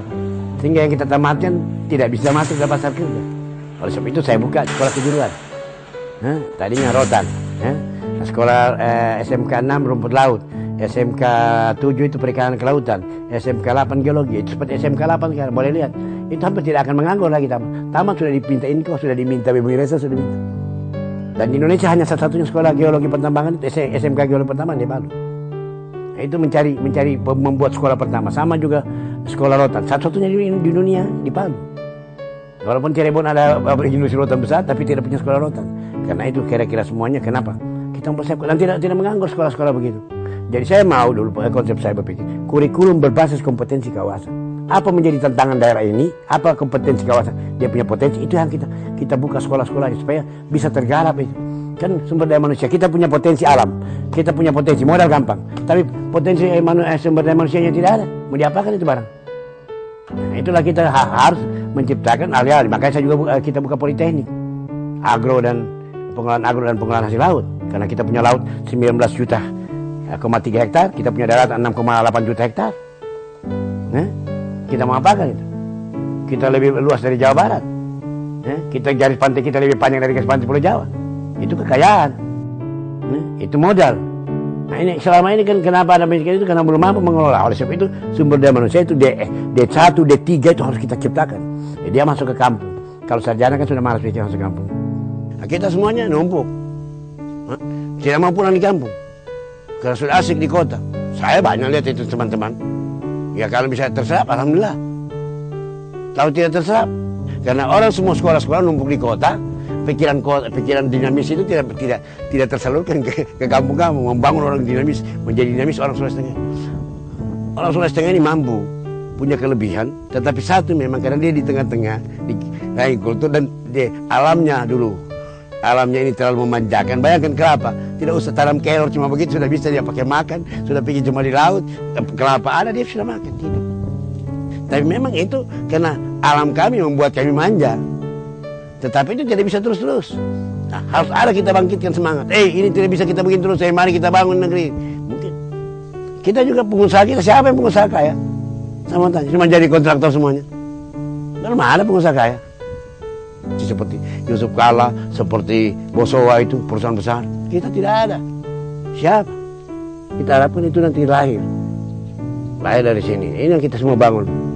Sehingga yang kita tamatkan tidak bisa masuk ke pasar kerja. Oleh sebab itu saya buka sekolah kejuruan. Tadinya Rotan. Sekolah SMK 6 rumput laut. SMK 7 itu perikanan kelautan. SMK 8 geologi. Itu seperti SMK 8 sekarang. Boleh lihat. Itu hampir tidak akan menganggur lagi tamat. Tamat sudah dipinta Inko, sudah diminta BBResa, sudah diminta. Dan di Indonesia hanya satu-satunya sekolah geologi pertambangan itu SMK geologi pertambangan di Palu. Itu mencari membuat sekolah pertama. Sama juga sekolah Rotan, satu-satunya di dunia di Palu. Walaupun Cirebon ada industri rotan besar, tapi tidak punya sekolah rotan. Karena itu kira-kira semuanya kenapa kita mempersiapkan dan tidak menganggur sekolah-sekolah begitu. Jadi saya mau dulu konsep saya berpikir kurikulum berbasis kompetensi kawasan. Apa menjadi tantangan daerah ini? Apa kompetensi kawasan? Dia punya potensi, itu yang kita buka sekolah-sekolah supaya bisa tergarap itu. Kan sumber daya manusia, kita punya potensi alam, kita punya potensi modal gampang, tapi potensi sumber daya manusianya tidak ada. Mau diapakan itu barang? Nah, itulah kita harus menciptakan alih-alih. Makanya kita buka politeknik, agro dan pengelolaan hasil laut. Karena kita punya laut 19,3 juta hektar, kita punya darat 6,8 juta hektar. Nah, kita mau apakan itu? Kita lebih luas dari Jawa Barat. Kita garis pantai kita lebih panjang dari garis pantai Pulau Jawa. Itu kekayaan, itu modal. Nah ini selama ini kan kenapa ada miskin itu karena belum mampu mengelola. Oleh sebab itu sumber daya manusia itu D1, D3 itu harus kita ciptakan. Jadi dia masuk ke kampung. Kalau sarjana kan sudah malas pikir masuk ke kampung. Nah, kita semuanya numpuk, tidak mau pulang di kampung karena sudah asik di kota. Saya banyak lihat itu teman-teman. Ya kalau bisa terserap, alhamdulillah. Kalau tidak terserap, karena orang semua sekolah-sekolah numpuk di kota. Pikiran dinamis itu tidak tersalurkan ke kampung-kampung, membangun orang dinamis, menjadi dinamis orang Sulawesi Tengah. Orang Sulawesi Tengah ini mampu, punya kelebihan, tetapi satu memang karena dia di tengah-tengah, di kultur dan alamnya dulu. Alamnya ini terlalu memanjakan. Bayangkan kelapa, tidak usah tanam kelor, cuma begitu sudah bisa dia pakai makan, sudah pergi cuma di laut, kelapa ada dia sudah makan, hidup. Tapi memang itu karena alam kami membuat kami manja. Tetapi itu tidak bisa terus-terus. Nah, harus ada kita bangkitkan semangat. Ini tidak bisa kita bikin terus. Mari kita bangun negeri. Mungkin kita juga pengusaha kita. Siapa yang pengusaha kaya? Sama tanya. Cuma jadi kontraktor semuanya. Dan mana pengusaha kaya? Seperti Yusuf Kala, seperti Bosowa itu perusahaan besar. Kita tidak ada. Siapa? Kita harapkan itu nanti lahir. Lahir dari sini. Ini yang kita semua bangun.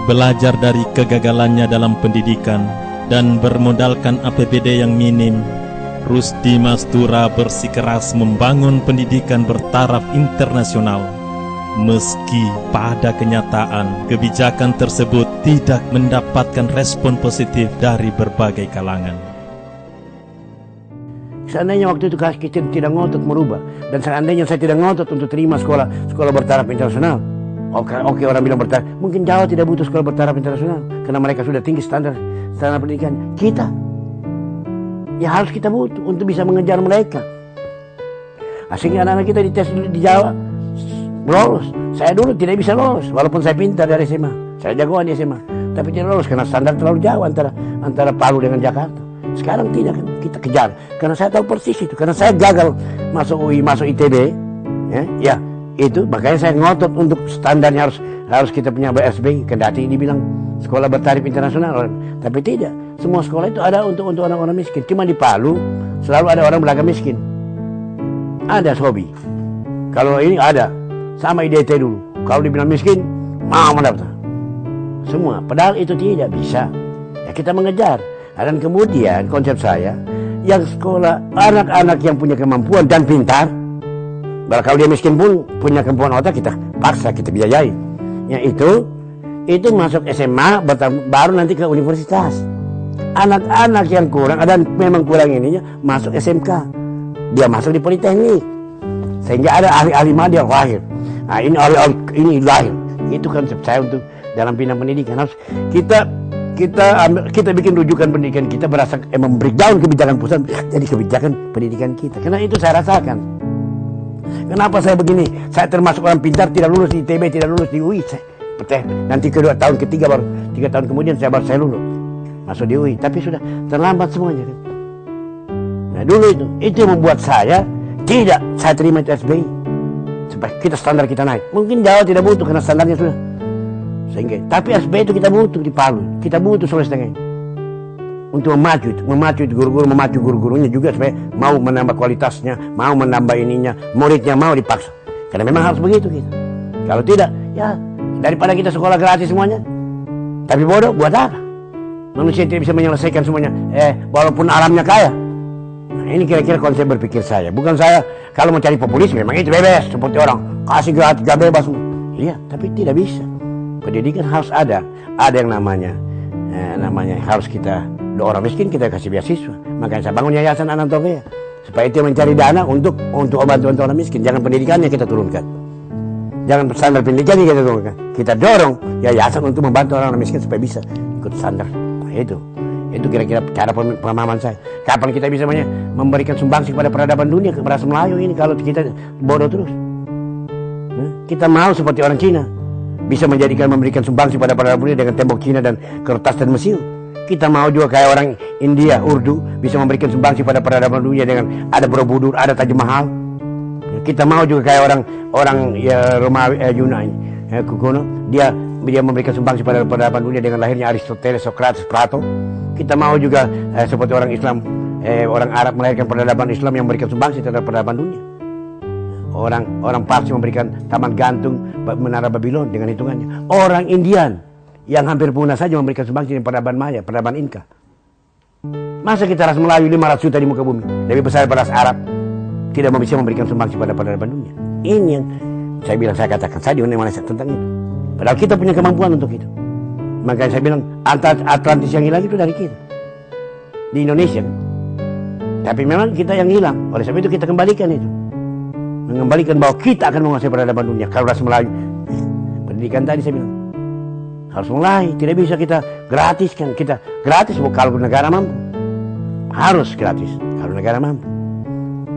Belajar dari kegagalannya dalam pendidikan dan bermodalkan APBD yang minim, Rusdi Mastura bersikeras membangun pendidikan bertaraf internasional. Meski pada kenyataan kebijakan tersebut tidak mendapatkan respon positif dari berbagai kalangan. Seandainya waktu itu kita tidak ngotot merubah, dan seandainya saya tidak ngotot untuk terima sekolah bertaraf internasional, Oke, orang bilang bertaraf. Mungkin Jawa tidak butuh sekolah bertaraf internasional karena mereka sudah tinggi standar pendidikan. Kita ya harus kita butuh untuk bisa mengejar mereka. Sehingga anak-anak kita dites di Jawa lolos. Saya dulu tidak bisa lolos walaupun saya pintar dari SMA. Saya jagoan di SMA, tapi tidak lolos karena standar terlalu jauh antara Palu dengan Jakarta. Sekarang tidak, kan kita kejar karena saya tahu persis itu, karena saya gagal masuk UI, masuk ITB, ya itu makanya saya ngotot untuk standarnya harus kita punya BSB. Kendati dibilang sekolah bertaraf internasional, tapi tidak. Semua sekolah itu ada untuk orang-orang miskin. Cuma di Palu selalu ada orang belakang miskin. Ada hobi. Kalau ini ada sama IDT dulu. Kalau dibilang miskin, mau mendaftar. Semua. Padahal itu tidak bisa. Ya kita mengejar. Dan kemudian konsep saya, yang sekolah anak-anak yang punya kemampuan dan pintar, kalau dia miskin pun punya kemampuan otak, kita paksa, kita biayai. Ya itu masuk SMA, baru nanti ke universitas. Anak-anak yang kurang, dan memang kurang ininya, masuk SMK. Dia masuk di Politeknik, sehingga ada ahli-ahli madya lahir. Nah ini lahir. Itu konsep saya untuk dalam bidang pendidikan. Harus kita bikin rujukan pendidikan kita berdasarkan membreakdown kebijakan pusat jadi kebijakan pendidikan kita. Karena itu saya rasakan. Kenapa saya begini? Saya termasuk orang pintar, tidak lulus di ITB, tidak lulus di UI. Nanti kedua tahun ketiga baru 3 tahun kemudian saya lulus masuk di UI. Tapi sudah terlambat semuanya. Nah dulu itu yang membuat saya terima itu SBI supaya kita standar kita naik. Mungkin Jawa tidak butuh karena standarnya sudah sehingga, tapi SBI itu kita butuh di Palu, kita butuh Sulawesi Tengah untuk memacu guru-guru, memacu guru-gurunya juga supaya mau menambah kualitasnya, mau menambah ininya, muridnya mau dipaksa karena memang harus begitu kita. Kalau tidak, ya daripada kita sekolah gratis semuanya tapi bodoh, buat apa? Manusia tidak bisa menyelesaikan semuanya, walaupun alamnya kaya. Nah, ini kira-kira konsep berpikir saya. Bukan saya kalau mau cari populis memang itu bebas seperti orang kasih gratis gak bebas. Iya, tapi tidak bisa. Pendidikan harus ada yang namanya harus kita, orang miskin kita kasih beasiswa. Makanya saya bangun yayasan Anantopia supaya itu mencari dana untuk membantu orang miskin. Jangan pendidikannya kita turunkan, jangan standar pendidikannya kita turunkan. Kita dorong yayasan untuk membantu orang miskin supaya bisa ikut standar. Nah, itu kira-kira cara pemahaman saya. Kapan kita bisa memberikan sumbangsi kepada peradaban dunia, ke bahasa Melayu ini kalau kita bodoh terus? Kita mau seperti orang Cina, bisa memberikan sumbangsi pada peradaban dunia dengan tembok Cina dan kertas dan mesil. Kita mau juga kayak orang India, Urdu, bisa memberikan sumbangsi pada peradaban dunia dengan ada Borobudur, ada Taj Mahal. Kita mau juga kayak orang Romawi, Yunani, kuno, dia memberikan sumbangsi pada peradaban dunia dengan lahirnya Aristoteles, Socrates, Plato. Kita mau juga seperti orang Islam, orang Arab melahirkan peradaban Islam yang memberikan sumbangsi terhadap peradaban dunia. Orang Parsi memberikan taman gantung Menara Babylon dengan hitungannya. Orang Indian yang hampir punah saja memberikan sumbangsi dengan peradaban Maya, peradaban Inka. Masa kita ras Melayu 500 juta di muka bumi, lebih besar pada ras Arab, tidak bisa memberikan sumbangsi pada peradaban dunia. Ini yang saya katakan, saya diundang tentang itu. Padahal kita punya kemampuan untuk itu. Makanya saya bilang Atlantis yang hilang itu dari kita di Indonesia. Tapi memang kita yang hilang. Oleh sebab itu kita kembalikan itu, mengembalikan bahwa kita akan menguasai peradaban dunia. Kalau ras Melayu, pendidikan tadi saya bilang harus mulai. Tidak bisa kita gratiskan. Kita gratis kalau negara mampu, harus gratis kalau negara mampu.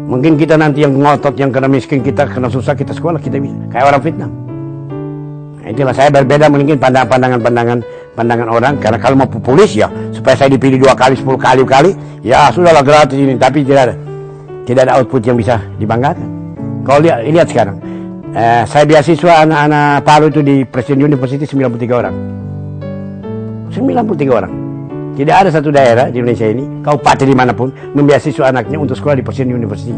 Mungkin kita nanti yang ngotot, yang kena miskin, kita kena susah, kita sekolah, kita bisa kayak orang Vietnam. Itulah saya berbeda mungkin pandangan orang, karena kalau mau populis ya supaya saya dipilih 2 kali 10 kali ya sudahlah gratis ini, tapi tidak ada output yang bisa dibanggakan. Kalau lihat sekarang, saya beasiswa anak-anak Palu itu di Presiden University 93 orang. 93 orang. Tidak ada satu daerah di Indonesia ini, kabupaten dimanapun, membeasiswa anaknya untuk sekolah di Presiden University.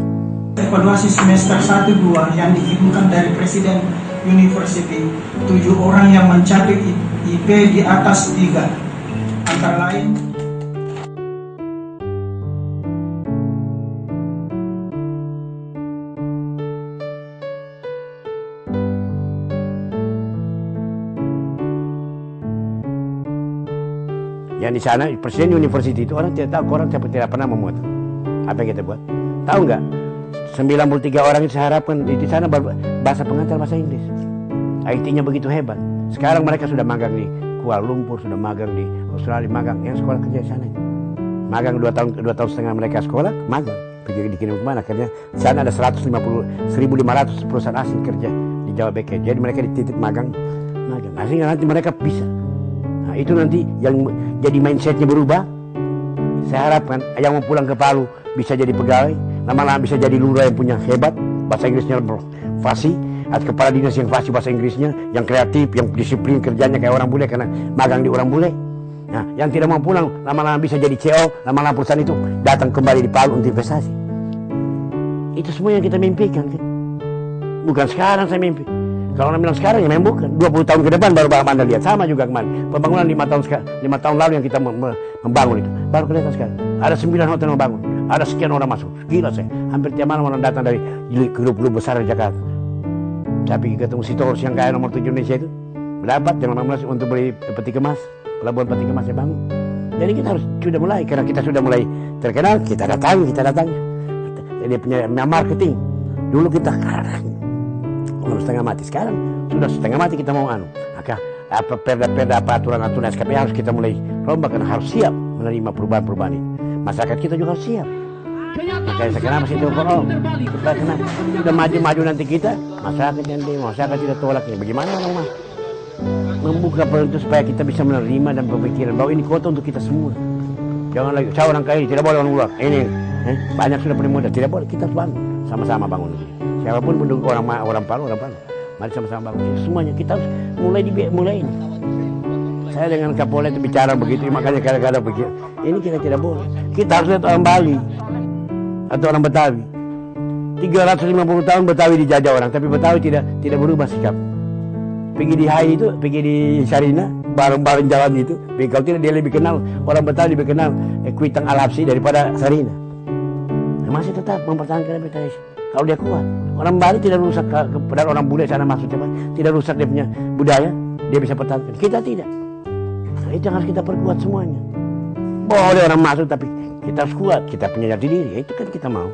Evaluasi semester 1-2 yang dikirimkan dari Presiden University, 7 orang yang mencapai IP di atas 3, antara lain yang di sana Presiden University itu orang tidak tahu, orang tidak pernah memuat. Apa yang kita buat? Tahu nggak? 93 orang itu saya harapkan di sana bahasa pengantar bahasa Inggris. IT-nya begitu hebat. Sekarang mereka sudah magang di Kuala Lumpur, sudah magang di Australia, magang yang sekolah kerja di sana. Magang 2 tahun setengah mereka sekolah, magang. Pergi dikirim kemana? Karena sana ada 1.500 perusahaan asing kerja di Jawa Barat. Jadi mereka dititip magang. Sehingga nanti mereka bisa. Nah, itu nanti yang jadi mindsetnya berubah. Saya harapkan yang mau pulang ke Palu bisa jadi pegawai, lama-lama bisa jadi lurah yang punya hebat, bahasa Inggrisnya fasih, atau kepala dinas yang fasih bahasa Inggrisnya, yang kreatif, yang disiplin kerjanya kayak orang bule karena magang di orang bule. Nah, yang tidak mau pulang lama-lama bisa jadi CEO, lama-lama perusahaan itu datang kembali di Palu untuk investasi. Itu semua yang kita mimpikan kan. Bukan sekarang saya mimpi. Kalau orang bilang sekarang ya memang bukan. 20 tahun ke depan baru Anda lihat. Sama juga kemarin. Pembangunan 5 tahun lalu yang kita membangun itu. Baru kelihatan sekarang. Ada 9 hotel membangun. Ada sekian orang masuk. Gila saya. Hampir tiap malam orang datang dari grup-grup besar di Jakarta. Tapi ketemu si Torus yang kaya nomor 7 Indonesia itu. Dapat jam 18 untuk beli peti kemas. Pelabuhan peti kemas yang bangun. Jadi kita harus sudah mulai. Karena kita sudah mulai terkenal. Kita datang. Dia punya marketing. Dulu kita belum setengah mati, sekarang sudah setengah mati kita mau maka perda aturan-aturan SKP harus kita mulai rombak karena harus siap menerima perubahan-perubahan ini. Masyarakat kita juga harus siap. Makanya kenapa sih itu kita kenapa sudah maju nanti kita masyarakat tidak tolak ini. Bagaimana orang mah membuka peluang itu supaya kita bisa menerima dan berpikiran bahwa ini kota untuk kita semua. Jangan lagi saya orang kaya tidak boleh orang luar. Ini banyak sudah punya modal, tidak boleh, kita bangun sama-sama bangun ini. Siapapun pendukung orang Palu, mari sama-sama bangun. Semuanya kita harus mulai ini. Saya dengan Kapolda itu bicara begitu, makanya kadang-kadang begitu. Ini kita tidak boleh. Kita harus lihat orang Bali atau orang Betawi. 350 tahun Betawi dijajah orang, tapi Betawi tidak berubah sikap. Pergi di Hai itu, pergi di Sarina, bareng-bareng jalan itu. Kalau tidak dia lebih kenal orang Betawi lebih kenal Kuitang Alapsi daripada Sarina. Masih tetap mempertahankan reputation. Kalau dia kuat, orang Bali tidak rusak kepada orang bule sana masuk cepat, tidak rusak dia punya budaya, dia bisa pertahankan. Kita tidak. Nah, itu yang harus kita perkuat semuanya. Boleh orang masuk tapi kita harus kuat, kita punya jati diri. Itu kan kita mau.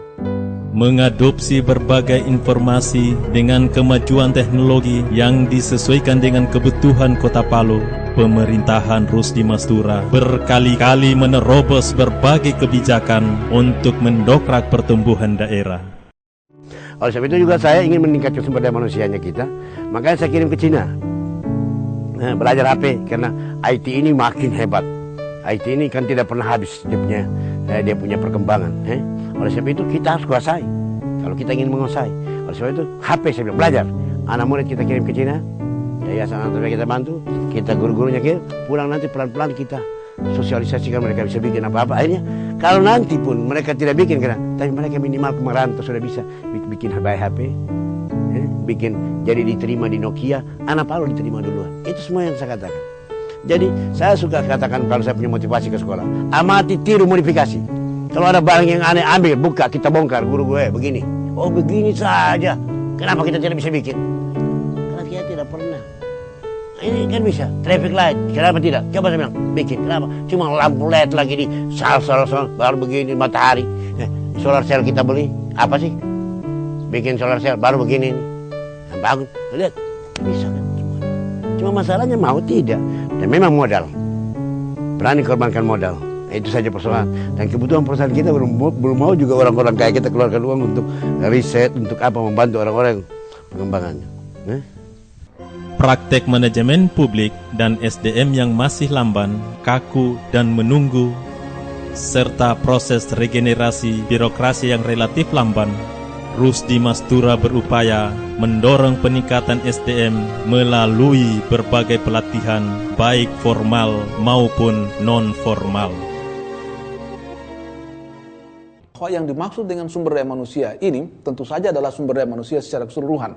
Mengadopsi berbagai informasi dengan kemajuan teknologi yang disesuaikan dengan kebutuhan Kota Palu, pemerintahan Rusdi Mastura berkali-kali menerobos berbagai kebijakan untuk mendongkrak pertumbuhan daerah. Oleh sebab itu juga saya ingin meningkatkan sumber daya manusianya kita, makanya saya kirim ke Cina belajar HP karena IT ini makin hebat. IT ini kan tidak pernah habis dia punya perkembangan. Oleh sebab itu kita harus kuasai. Kalau kita ingin menguasai, oleh sebab itu HP saya bilang belajar. Anak murid kita kirim ke Cina, yayasan anak kita bantu, kita guru-gurunya kirim, pulang nanti pelan-pelan kita sosialisasikan mereka bisa bikin apa-apa. Akhirnya kalau nanti pun mereka tidak bikin tapi mereka minimal merantau sudah bisa bikin HP, bikin jadi diterima di Nokia, anak Palu diterima duluan. Itu semua yang saya katakan. Jadi saya suka katakan kalau saya punya motivasi ke sekolah, amati, tiru, modifikasi. Kalau ada barang yang aneh ambil, buka, kita bongkar. Guru gue begini, oh begini saja. Kenapa kita tidak bisa bikin? Karena kita tidak pernah. Ini kan bisa, traffic light, kenapa tidak? Coba saya bilang, bikin, kenapa? Cuma lampu LED lagi di sol, baru begini, matahari. Solar cell kita beli, apa sih? Bikin solar cell, baru begini. Nah, bagus, lihat, bisa kan? Cuma masalahnya mau tidak, dan memang modal. Berani korbankan modal, itu saja persoalan. Dan kebutuhan perusahaan kita belum mau juga orang-orang kayak kita keluarkan uang untuk riset, untuk apa, membantu orang-orang pengembangannya. Praktek manajemen publik dan SDM yang masih lamban, kaku, dan menunggu, serta proses regenerasi birokrasi yang relatif lamban, Rusdi Mastura berupaya mendorong peningkatan SDM melalui berbagai pelatihan, baik formal maupun non-formal. Yang dimaksud dengan sumber daya manusia ini tentu saja adalah sumber daya manusia secara keseluruhan.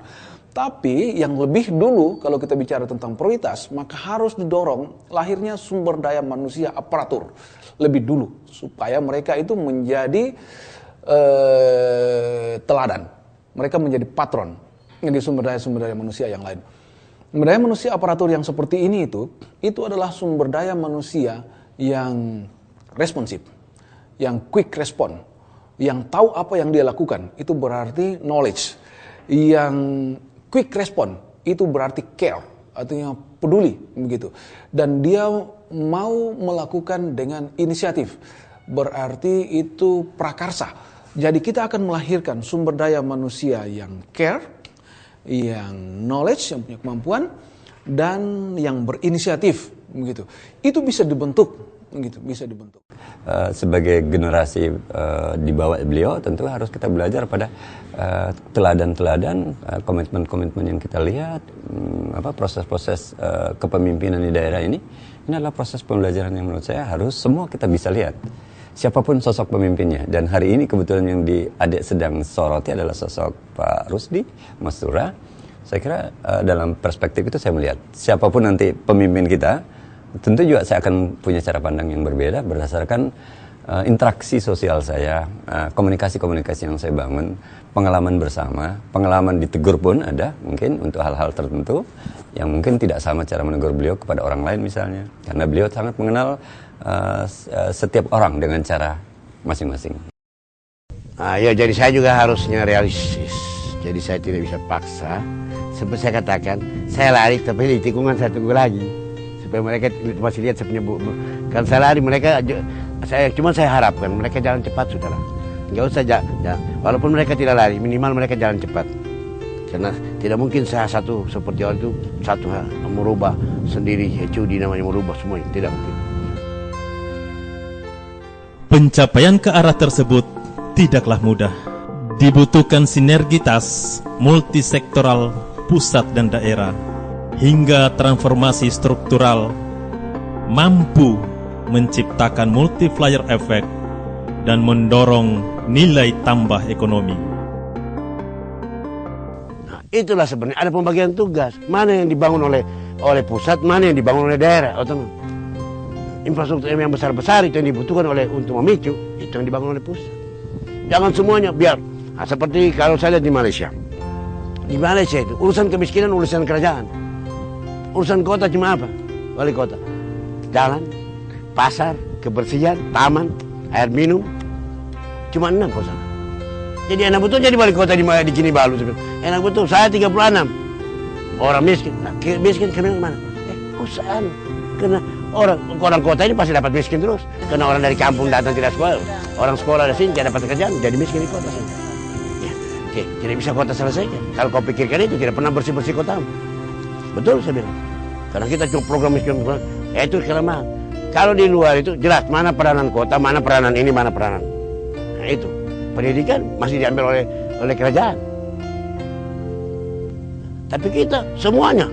Tapi yang lebih dulu kalau kita bicara tentang prioritas, maka harus didorong lahirnya sumber daya manusia aparatur lebih dulu supaya mereka itu menjadi teladan. Mereka menjadi patron di sumber daya manusia yang lain. Sumber daya manusia aparatur yang seperti ini itu adalah sumber daya manusia yang responsif, yang quick respon, yang tahu apa yang dia lakukan. Itu berarti knowledge. Yang quick respon itu berarti care, artinya peduli begitu. Dan dia mau melakukan dengan inisiatif, berarti itu prakarsa. Jadi kita akan melahirkan sumber daya manusia yang care, yang knowledge, yang punya kemampuan, dan yang berinisiatif begitu. Itu bisa dibentuk gitu, bisa dibentuk. Sebagai generasi di bawah beliau, tentu harus kita belajar pada teladan-teladan, komitmen-komitmen yang kita lihat, proses-proses kepemimpinan di daerah ini adalah proses pembelajaran yang menurut saya harus semua kita bisa lihat. Siapapun sosok pemimpinnya. Dan hari ini kebetulan yang adik sedang soroti adalah sosok Pak Rusdi Mastura. Saya kira dalam perspektif itu saya melihat siapapun nanti pemimpin kita, tentu juga saya akan punya cara pandang yang berbeda berdasarkan interaksi sosial saya, komunikasi-komunikasi yang saya bangun, pengalaman bersama, pengalaman ditegur pun ada mungkin untuk hal-hal tertentu yang mungkin tidak sama cara menegur beliau kepada orang lain misalnya, karena beliau sangat mengenal setiap orang dengan cara masing-masing. Ya, jadi saya juga harusnya realistis. Jadi saya tidak bisa paksa. Seperti saya katakan, saya lari tapi di tikungan saya tunggu lagi supaya mereka masih lihat saya punya kan saya lari, mereka cuma saya harapkan mereka jalan cepat sudahlah. Enggak usah walaupun mereka tidak lari, minimal mereka jalan cepat. Karena tidak mungkin saya satu seperti orang itu satu merubah sendiri, HUD namanya merubah semuanya, tidak mungkin. Pencapaian ke arah tersebut tidaklah mudah. Dibutuhkan sinergitas multisektoral pusat dan daerah hingga transformasi struktural mampu menciptakan multiplier effect dan mendorong nilai tambah ekonomi. Nah, itulah sebenarnya ada pembagian tugas. Mana yang dibangun oleh pusat, mana yang dibangun oleh daerah otonom. Infrastruktur yang besar-besar itu yang dibutuhkan untuk memicu, itu yang dibangun oleh pusat. Jangan semuanya biar seperti kalau saya lihat di Malaysia. Di Malaysia itu urusan kemiskinan urusan kerajaan. Urusan kota cuma apa? Wali kota. Jalan, pasar, kebersihan, taman, air minum. Cuma 6 kok sana. Jadi enak betul jadi wali kota di Kinabalu. Enak betul, saya 36. Orang miskin. Nah, miskin kemana? Usaha. Karena orang kota ini pasti dapat miskin terus. Karena orang dari kampung datang tidak sekolah. Orang sekolah dari sini tidak dapat pekerjaan, jadi miskin di kota saja. Ya, tidak bisa kota selesaikan. Kalau kau pikirkan itu tidak pernah bersih-bersih kota. Betul saya bilang. Karena kita cuma program miskin, itu kelemahan. Kalau di luar itu jelas mana peranan kota, mana peranan ini, mana peranan. Nah itu pendidikan masih diambil oleh kerajaan. Tapi kita semuanya,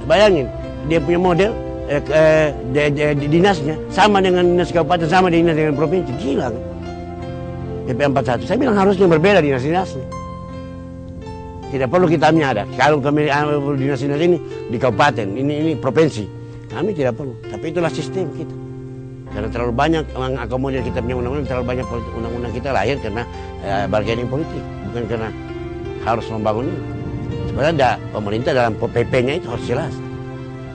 bayangin dia punya model dinasnya sama dengan dinas kabupaten, sama dinas dengan provinsi, gila kan? DP 41, saya bilang harusnya berbeda dinas-dinasnya. Tidak perlu kita ada. Kalau kami dinas-dinas ini di kabupaten, ini provinsi, kami tidak perlu. Tapi itulah sistem kita. Karena terlalu banyak mengakomodir kita punya undang-undang, terlalu banyak undang-undang kita lahir karena bargaining politik, bukan karena harus membangun ini. Sebenarnya pemerintah dalam PP-nya itu harus jelas.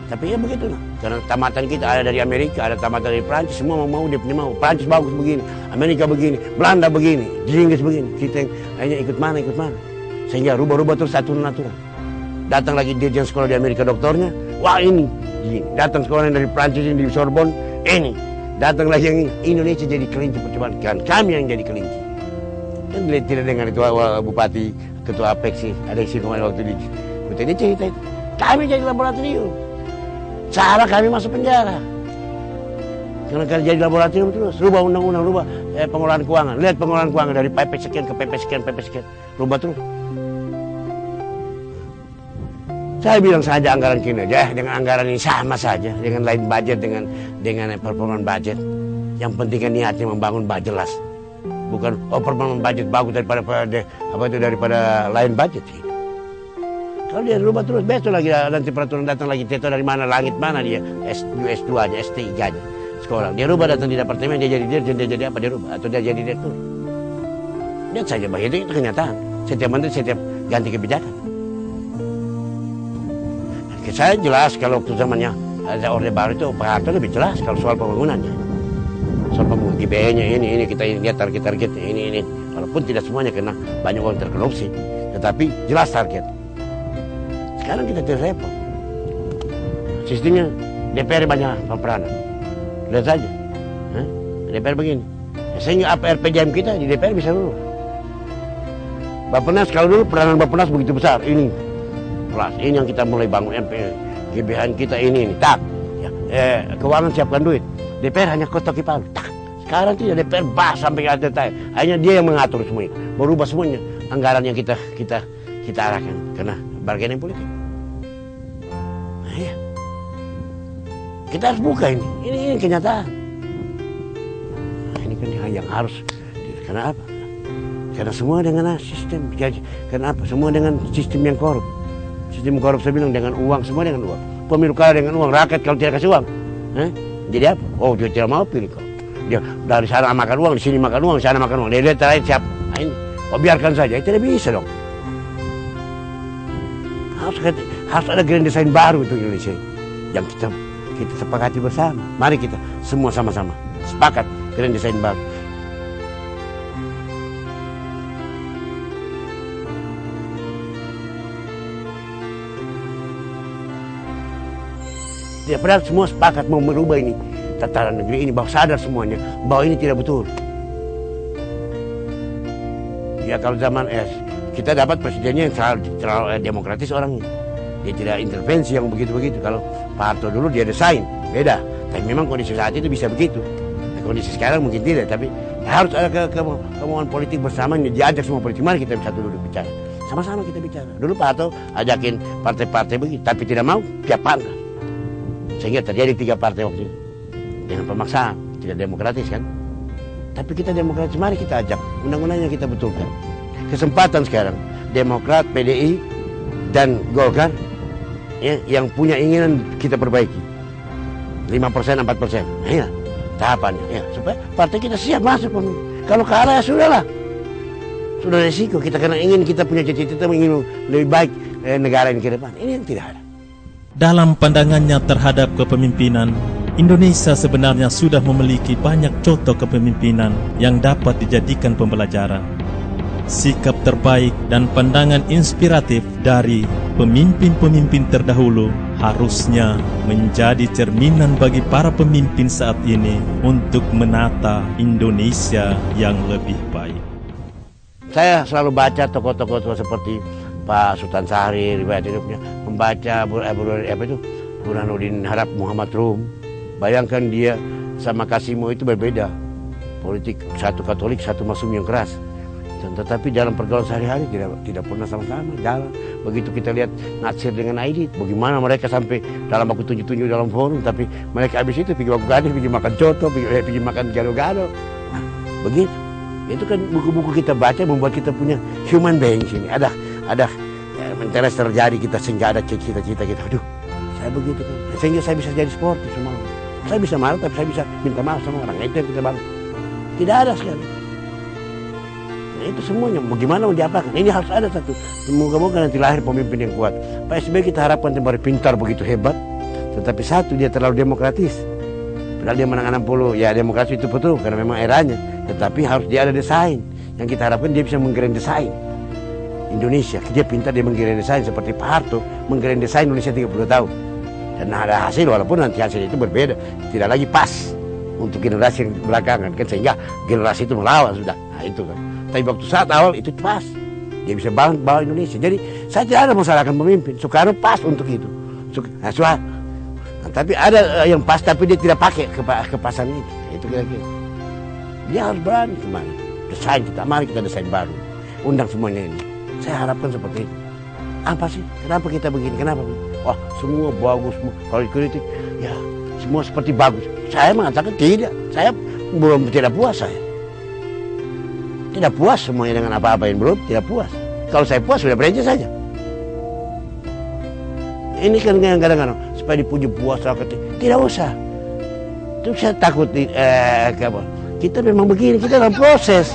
Tapi ya begitulah. Karena tamatan kita ada dari Amerika, ada tamatan dari Prancis, semua mau dia punya mau. Prancis bagus begini, Amerika begini, Belanda begini, Inggris begini. Kita yang hanya ikut mana. Sehingga rubah-rubah terus aturan. Datang lagi dirjen sekolah di Amerika doktornya, wah ini. Datang sekolah yang dari Prancis ini di Sorbonne, ini. Datang lagi yang ini. Indonesia jadi kelinci percobaan. Kan kami yang jadi kelinci. Dan tidak dengar itu bupati, ketua APEX, ada isi kemarin waktu di Kota ini cerita itu. Kami jadi laboratorium. Salah kami masuk penjara. Karena kalian jadi laboratorium terus. Rubah undang-undang, rubah pengelolaan keuangan. Lihat pengelolaan keuangan dari PP sekian ke PP sekian, PP sekian. Rubah terus. Saya bilang saja anggaran kinerja dengan anggaran ini sama saja. Dengan lain budget, dengan performa budget. Yang penting kan niatnya membangun budget jelas. Bukan performa budget bagus daripada lain budget. Kalau dia rubah terus, besok lagi nanti peraturan datang lagi, tidak tahu dari mana, langit mana dia, S2-nya, S3-nya, sekolah. Dia rubah datang di departemen, dia jadi dirjen, dia jadi apa, dia rubah, atau dia jadi direktur. Lihat saja, bahwa itu kenyataan. Setiap menteri, setiap ganti kebijakan. Saya jelas kalau waktu zamannya ada Orde Baru itu, Pak Harto lebih jelas kalau soal pembangunannya. Soal pembangunan GBE-nya ini kita lihat target-targetnya, ini. Walaupun tidak semuanya, karena banyak orang terkorupsi. Tetapi jelas target. Sekarang kita tidak repot. Sistemnya DPR banyak peranan. Lihat saja. DPR begini. Sehingga apa RPJM kita di DPR bisa lulus. Bappenas kalau dulu peranan Bappenas begitu besar. Ini kelas, ini yang kita mulai bangun MPR. GBHN kita ini. Tak. Ya, keuangan siapkan duit. DPR hanya kotak Palu. Tak. Sekarang tidak, DPR bahas sampai ke detail. Hanya dia yang mengatur semuanya. Berubah semuanya. Anggaran yang kita arahkan. Karena bargaining politik. Nah, iya. Kita harus buka ini. Ini kenyataan. Nah, ini kan yang harus. Karena apa? Karena semua dengan sistem. Karena apa? Semua dengan sistem yang korup. Sistem korup saya bilang dengan uang. Semua dengan uang. Pemilu kalah dengan uang. Rakyat kalau tidak kasih uang. Jadi apa? Oh, dia tidak mau pilih kok. Dia dari sana makan uang, di sini makan uang, di sana makan uang. Dia lihat terakhir siapa? Nah, ini. Oh, biarkan saja. Itu tidak bisa dong. Harus ada grand design baru untuk Indonesia. Yang kita sepakati bersama. Mari kita semua sama-sama sepakat grand design baru. Ya, padahal semua sepakat mau merubah ini tataran negeri ini, bahwa sadar semuanya bahwa ini tidak betul. Ya kalau zaman kita dapat presidennya yang terlalu demokratis orangnya. Dia tidak intervensi yang begitu-begitu. Kalau Pak Harto dulu dia desain, beda. Tapi memang kondisi saat itu bisa begitu. Nah, kondisi sekarang mungkin tidak, tapi harus ada kemauan politik bersama, diajak semua politik. Mari kita bisa duduk bicara. Sama-sama kita bicara. Dulu Pak Harto ajakin partai-partai begitu, tapi tidak mau, dia pangkas. Sehingga terjadi 3 partai waktu itu. Dengan pemaksaan, tidak demokratis kan. Tapi kita demokratis, mari kita ajak. Undang-undangnya kita betulkan. Kesempatan sekarang, Demokrat, PDI, dan Golkar, ya, yang punya inginan kita perbaiki 5%, 4%. Nah, ya, tahapannya ya, supaya partai kita siap masuk pemilu. Kalau kalah ya sudahlah, sudah resiko kita, karena ingin kita punya cita-cita ingin lebih baik negara ini ke depan. Ini yang tidak ada. Dalam pandangannya terhadap kepemimpinan, Indonesia sebenarnya sudah memiliki banyak contoh kepemimpinan yang dapat dijadikan pembelajaran. Sikap terbaik dan pandangan inspiratif dari pemimpin-pemimpin terdahulu harusnya menjadi cerminan bagi para pemimpin saat ini untuk menata Indonesia yang lebih baik. Saya selalu baca tokoh-tokoh seperti Pak Sultan Syahrir, riwayat hidupnya, membaca Burhanuddin Harap, Muhammad Rum. Bayangkan dia sama Kasimo itu berbeda. Politik, satu Katolik, satu Muslim yang keras. Tetapi dalam pergaulan sehari-hari tidak pernah sama-sama jalan. Begitu kita lihat Natsir dengan Aidit, bagaimana mereka sampai dalam waktu tunjuk-tunjuk dalam forum, tapi mereka habis itu pergi waktu gadis, pergi makan coto, pergi makan gado-gado. Nah, begitu. Itu kan buku-buku kita baca membuat kita punya human being sini. Ada interest terjadi kita sehingga ada cita-cita kita. Aduh, saya begitu kan. Sehingga saya bisa jadi sportif semua. Saya bisa marah, tapi saya bisa minta maaf sama orang. Itu yang kita bangun. Tidak ada sekali. Nah, itu semuanya. Bagaimana mau diapakan? Ini harus ada satu. Semoga-moga nanti lahir pemimpin yang kuat. Pak SBY kita harapkan tempat pintar begitu hebat. Tetapi satu, dia terlalu demokratis. Padahal dia menang 60. Ya demokrasi itu betul karena memang eranya. Tetapi harus dia ada desain. Yang kita harapkan dia bisa menggrand desain Indonesia. Dia pintar, dia menggrand desain seperti Pak Harto menggrand desain Indonesia 30 tahun. Dan ada hasil, walaupun nanti hasil itu berbeda, tidak lagi pas untuk generasi yang belakangan kan, sehingga generasi itu melawan sudah. Nah itu kan. Tapi waktu saat awal itu pas, dia bisa bawa Indonesia. Jadi saya tidak ada masalahkan pemimpin. Soekarno pas untuk itu. Nah, tapi ada yang pas tapi dia tidak pakai kepasan itu. Itu kira-kira. Dia harus berani kemana. Desain kita, mari kita desain baru. Undang semuanya ini. Saya harapkan seperti itu. Apa sih? Kenapa kita begini? Kenapa? Wah, semua bagus. Kalau kritik, ya semua seperti bagus. Saya mengatakan tidak. Saya belum tidak puas saya. Tidak puas semuanya dengan apa-apa yang belum tidak puas. Kalau saya puas sudah bereja saja. Ini kan kadang-kadang supaya dipuji puas tidak usah. Itu saya takut kita memang begini, kita dalam proses.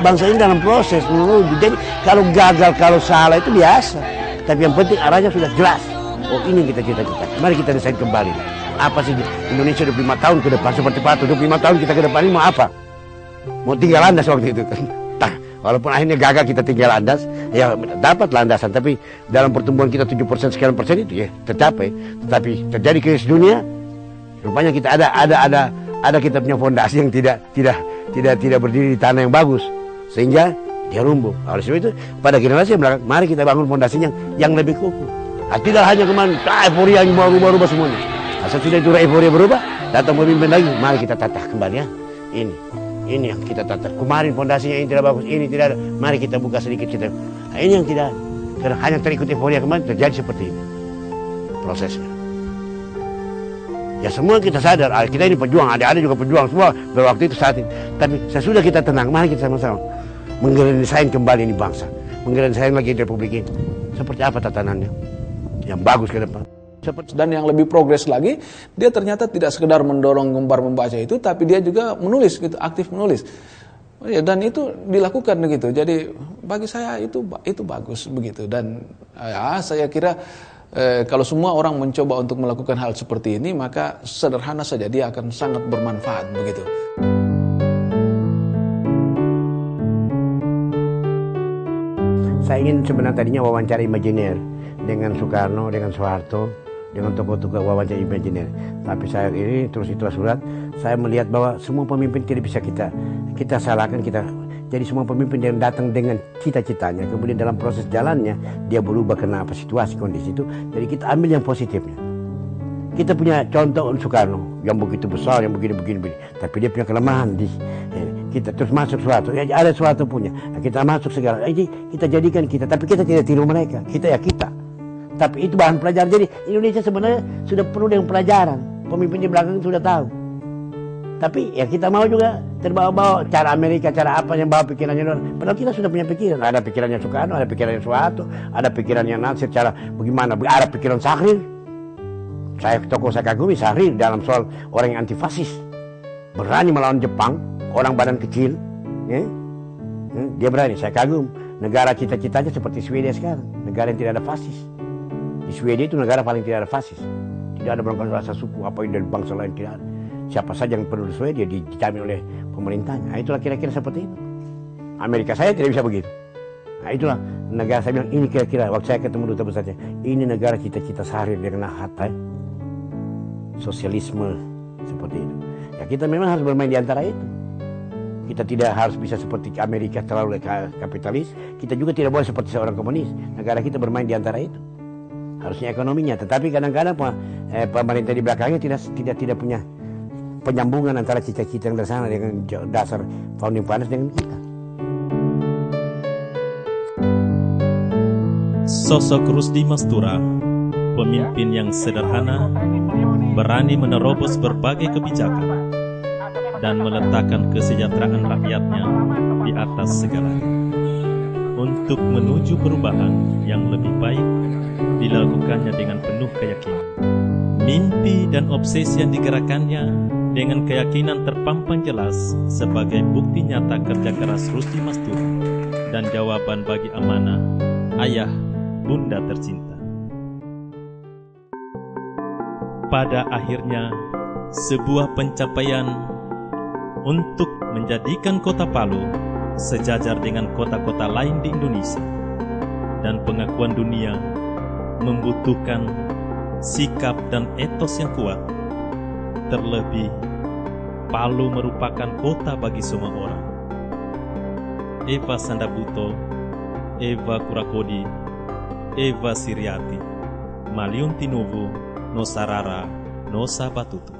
Bangsa ini dalam proses menuju. Jadi kalau gagal, kalau salah itu biasa. Tapi yang penting arahnya sudah jelas. Oh ini kita cita-cita. Mari kita desain kembali. Apa sih Indonesia 25 tahun ke depan seperti Pak Harto 25 tahun kita ke depan ini mau apa? Mau tinggal landas waktu itu kan. Walaupun akhirnya gagal kita tinggal landas, ya dapat landasan, tapi dalam pertumbuhan kita 7% sekian persen itu ya tercapai. Tetapi terjadi krisis dunia, rupanya kita ada kita punya fondasi yang tidak berdiri di tanah yang bagus, sehingga dia rumbuh. Oleh sebab itu pada generasi yang belakang, mari kita bangun fondasi yang lebih kukuh. Nah, tidak hanya kemarin euforia yang berubah semuanya. Nah, sesudah itu euforia berubah, datang pemimpin lagi, mari kita tata kembali ya. Ini yang kita tata. Kemarin fondasinya ini tidak bagus, ini tidak ada. Mari kita buka sedikit kita. Nah, ini yang tidak. Karena hanya terikut euforia kemarin terjadi seperti ini prosesnya. Ya semua kita sadar, kita ini pejuang, ada juga pejuang semua berwaktu itu saat ini. Tapi sesudah kita tenang, mari kita sama-sama menggedesain kembali ini bangsa, menggedesain lagi Republik ini. Seperti apa tatanannya yang bagus ke depan. Dan yang lebih progres lagi, dia ternyata tidak sekedar mendorong gembar membaca itu, tapi dia juga menulis gitu, aktif menulis. Dan itu dilakukan begitu. Jadi bagi saya itu bagus begitu. Dan ya saya kira kalau semua orang mencoba untuk melakukan hal seperti ini, maka sederhana saja dia akan sangat bermanfaat begitu. Saya ingin sebenarnya tadinya wawancara imajiner dengan Soekarno, dengan Soeharto, dengan tokoh-tokoh wawancara imajiner. Tapi saya ini terus itulah surat, saya melihat bahwa semua pemimpin tidak bisa kita salahkan. Jadi semua pemimpin yang datang dengan cita-citanya, kemudian dalam proses jalannya dia berubah karena apa situasi kondisi itu. Jadi kita ambil yang positifnya. Kita punya contoh Soekarno yang begitu besar, yang begini, tapi dia punya kelemahan di kita terus masuk Soeharto. Ya, ada Soeharto punya, nah, kita masuk segala. Jadi kita jadikan kita, tapi kita tidak tiru mereka. Kita. Tapi itu bahan pelajaran. Jadi Indonesia sebenarnya sudah penuh dengan pelajaran. Pemimpin di belakang sudah tahu. Tapi ya kita mau juga terbawa-bawa cara Amerika, cara apa yang bawa pikirannya. Padahal kita sudah punya pikiran. Ada pikirannya Soekarno, ada pikirannya Soeharto, ada pikirannya Nasir, cara bagaimana. Ada pikiran Syahrir. Tokoh saya kagumi Syahrir dalam soal orang yang anti fasis. Berani melawan Jepang, orang badan kecil. Ya? Dia berani, saya kagum. Negara cita-citanya seperti Swedia sekarang. Negara yang tidak ada fasis. Di Swedia itu negara paling tidak ada fasis. Tidak ada berangkat rasa suku, apa yang dari bangsa lain tidak ada. Siapa saja yang perlu di Swedia dijamin oleh pemerintahnya. Nah, itulah kira-kira seperti itu. Amerika saya tidak bisa begitu. Nah, itulah negara saya bilang ini kira-kira waktu saya ketemu duta besarnya. Ini negara cita-cita Syahrir dengan Hatta. Sosialisme seperti itu. Ya kita memang harus bermain di antara itu. Kita tidak harus bisa seperti Amerika terlalu kapitalis. Kita juga tidak boleh seperti seorang komunis. Negara kita bermain di antara itu. Harusnya ekonominya, tetapi kadang-kadang pemerintah di belakangnya tidak punya penyambungan antara cita-cita yang dari sana dengan dasar founding fathers dengan kita. Sosok Rusdi Mastura, pemimpin yang sederhana, berani menerobos berbagai kebijakan dan meletakkan kesejahteraan rakyatnya di atas segalanya. Untuk menuju perubahan yang lebih baik, dilakukannya dengan penuh keyakinan. Mimpi dan obsesi yang digerakkannya dengan keyakinan terpampang jelas sebagai bukti nyata kerja keras Rusdi Mastura dan jawaban bagi amanah ayah bunda tercinta. Pada akhirnya, sebuah pencapaian untuk menjadikan kota Palu sejajar dengan kota-kota lain di Indonesia, dan pengakuan dunia membutuhkan sikap dan etos yang kuat. Terlebih, Palu merupakan kota bagi semua orang. Eva Sandabuto, Eva Kurakodi, Eva Siriati, Maliun Tinuvu, Nosarara, Nosa Batutu.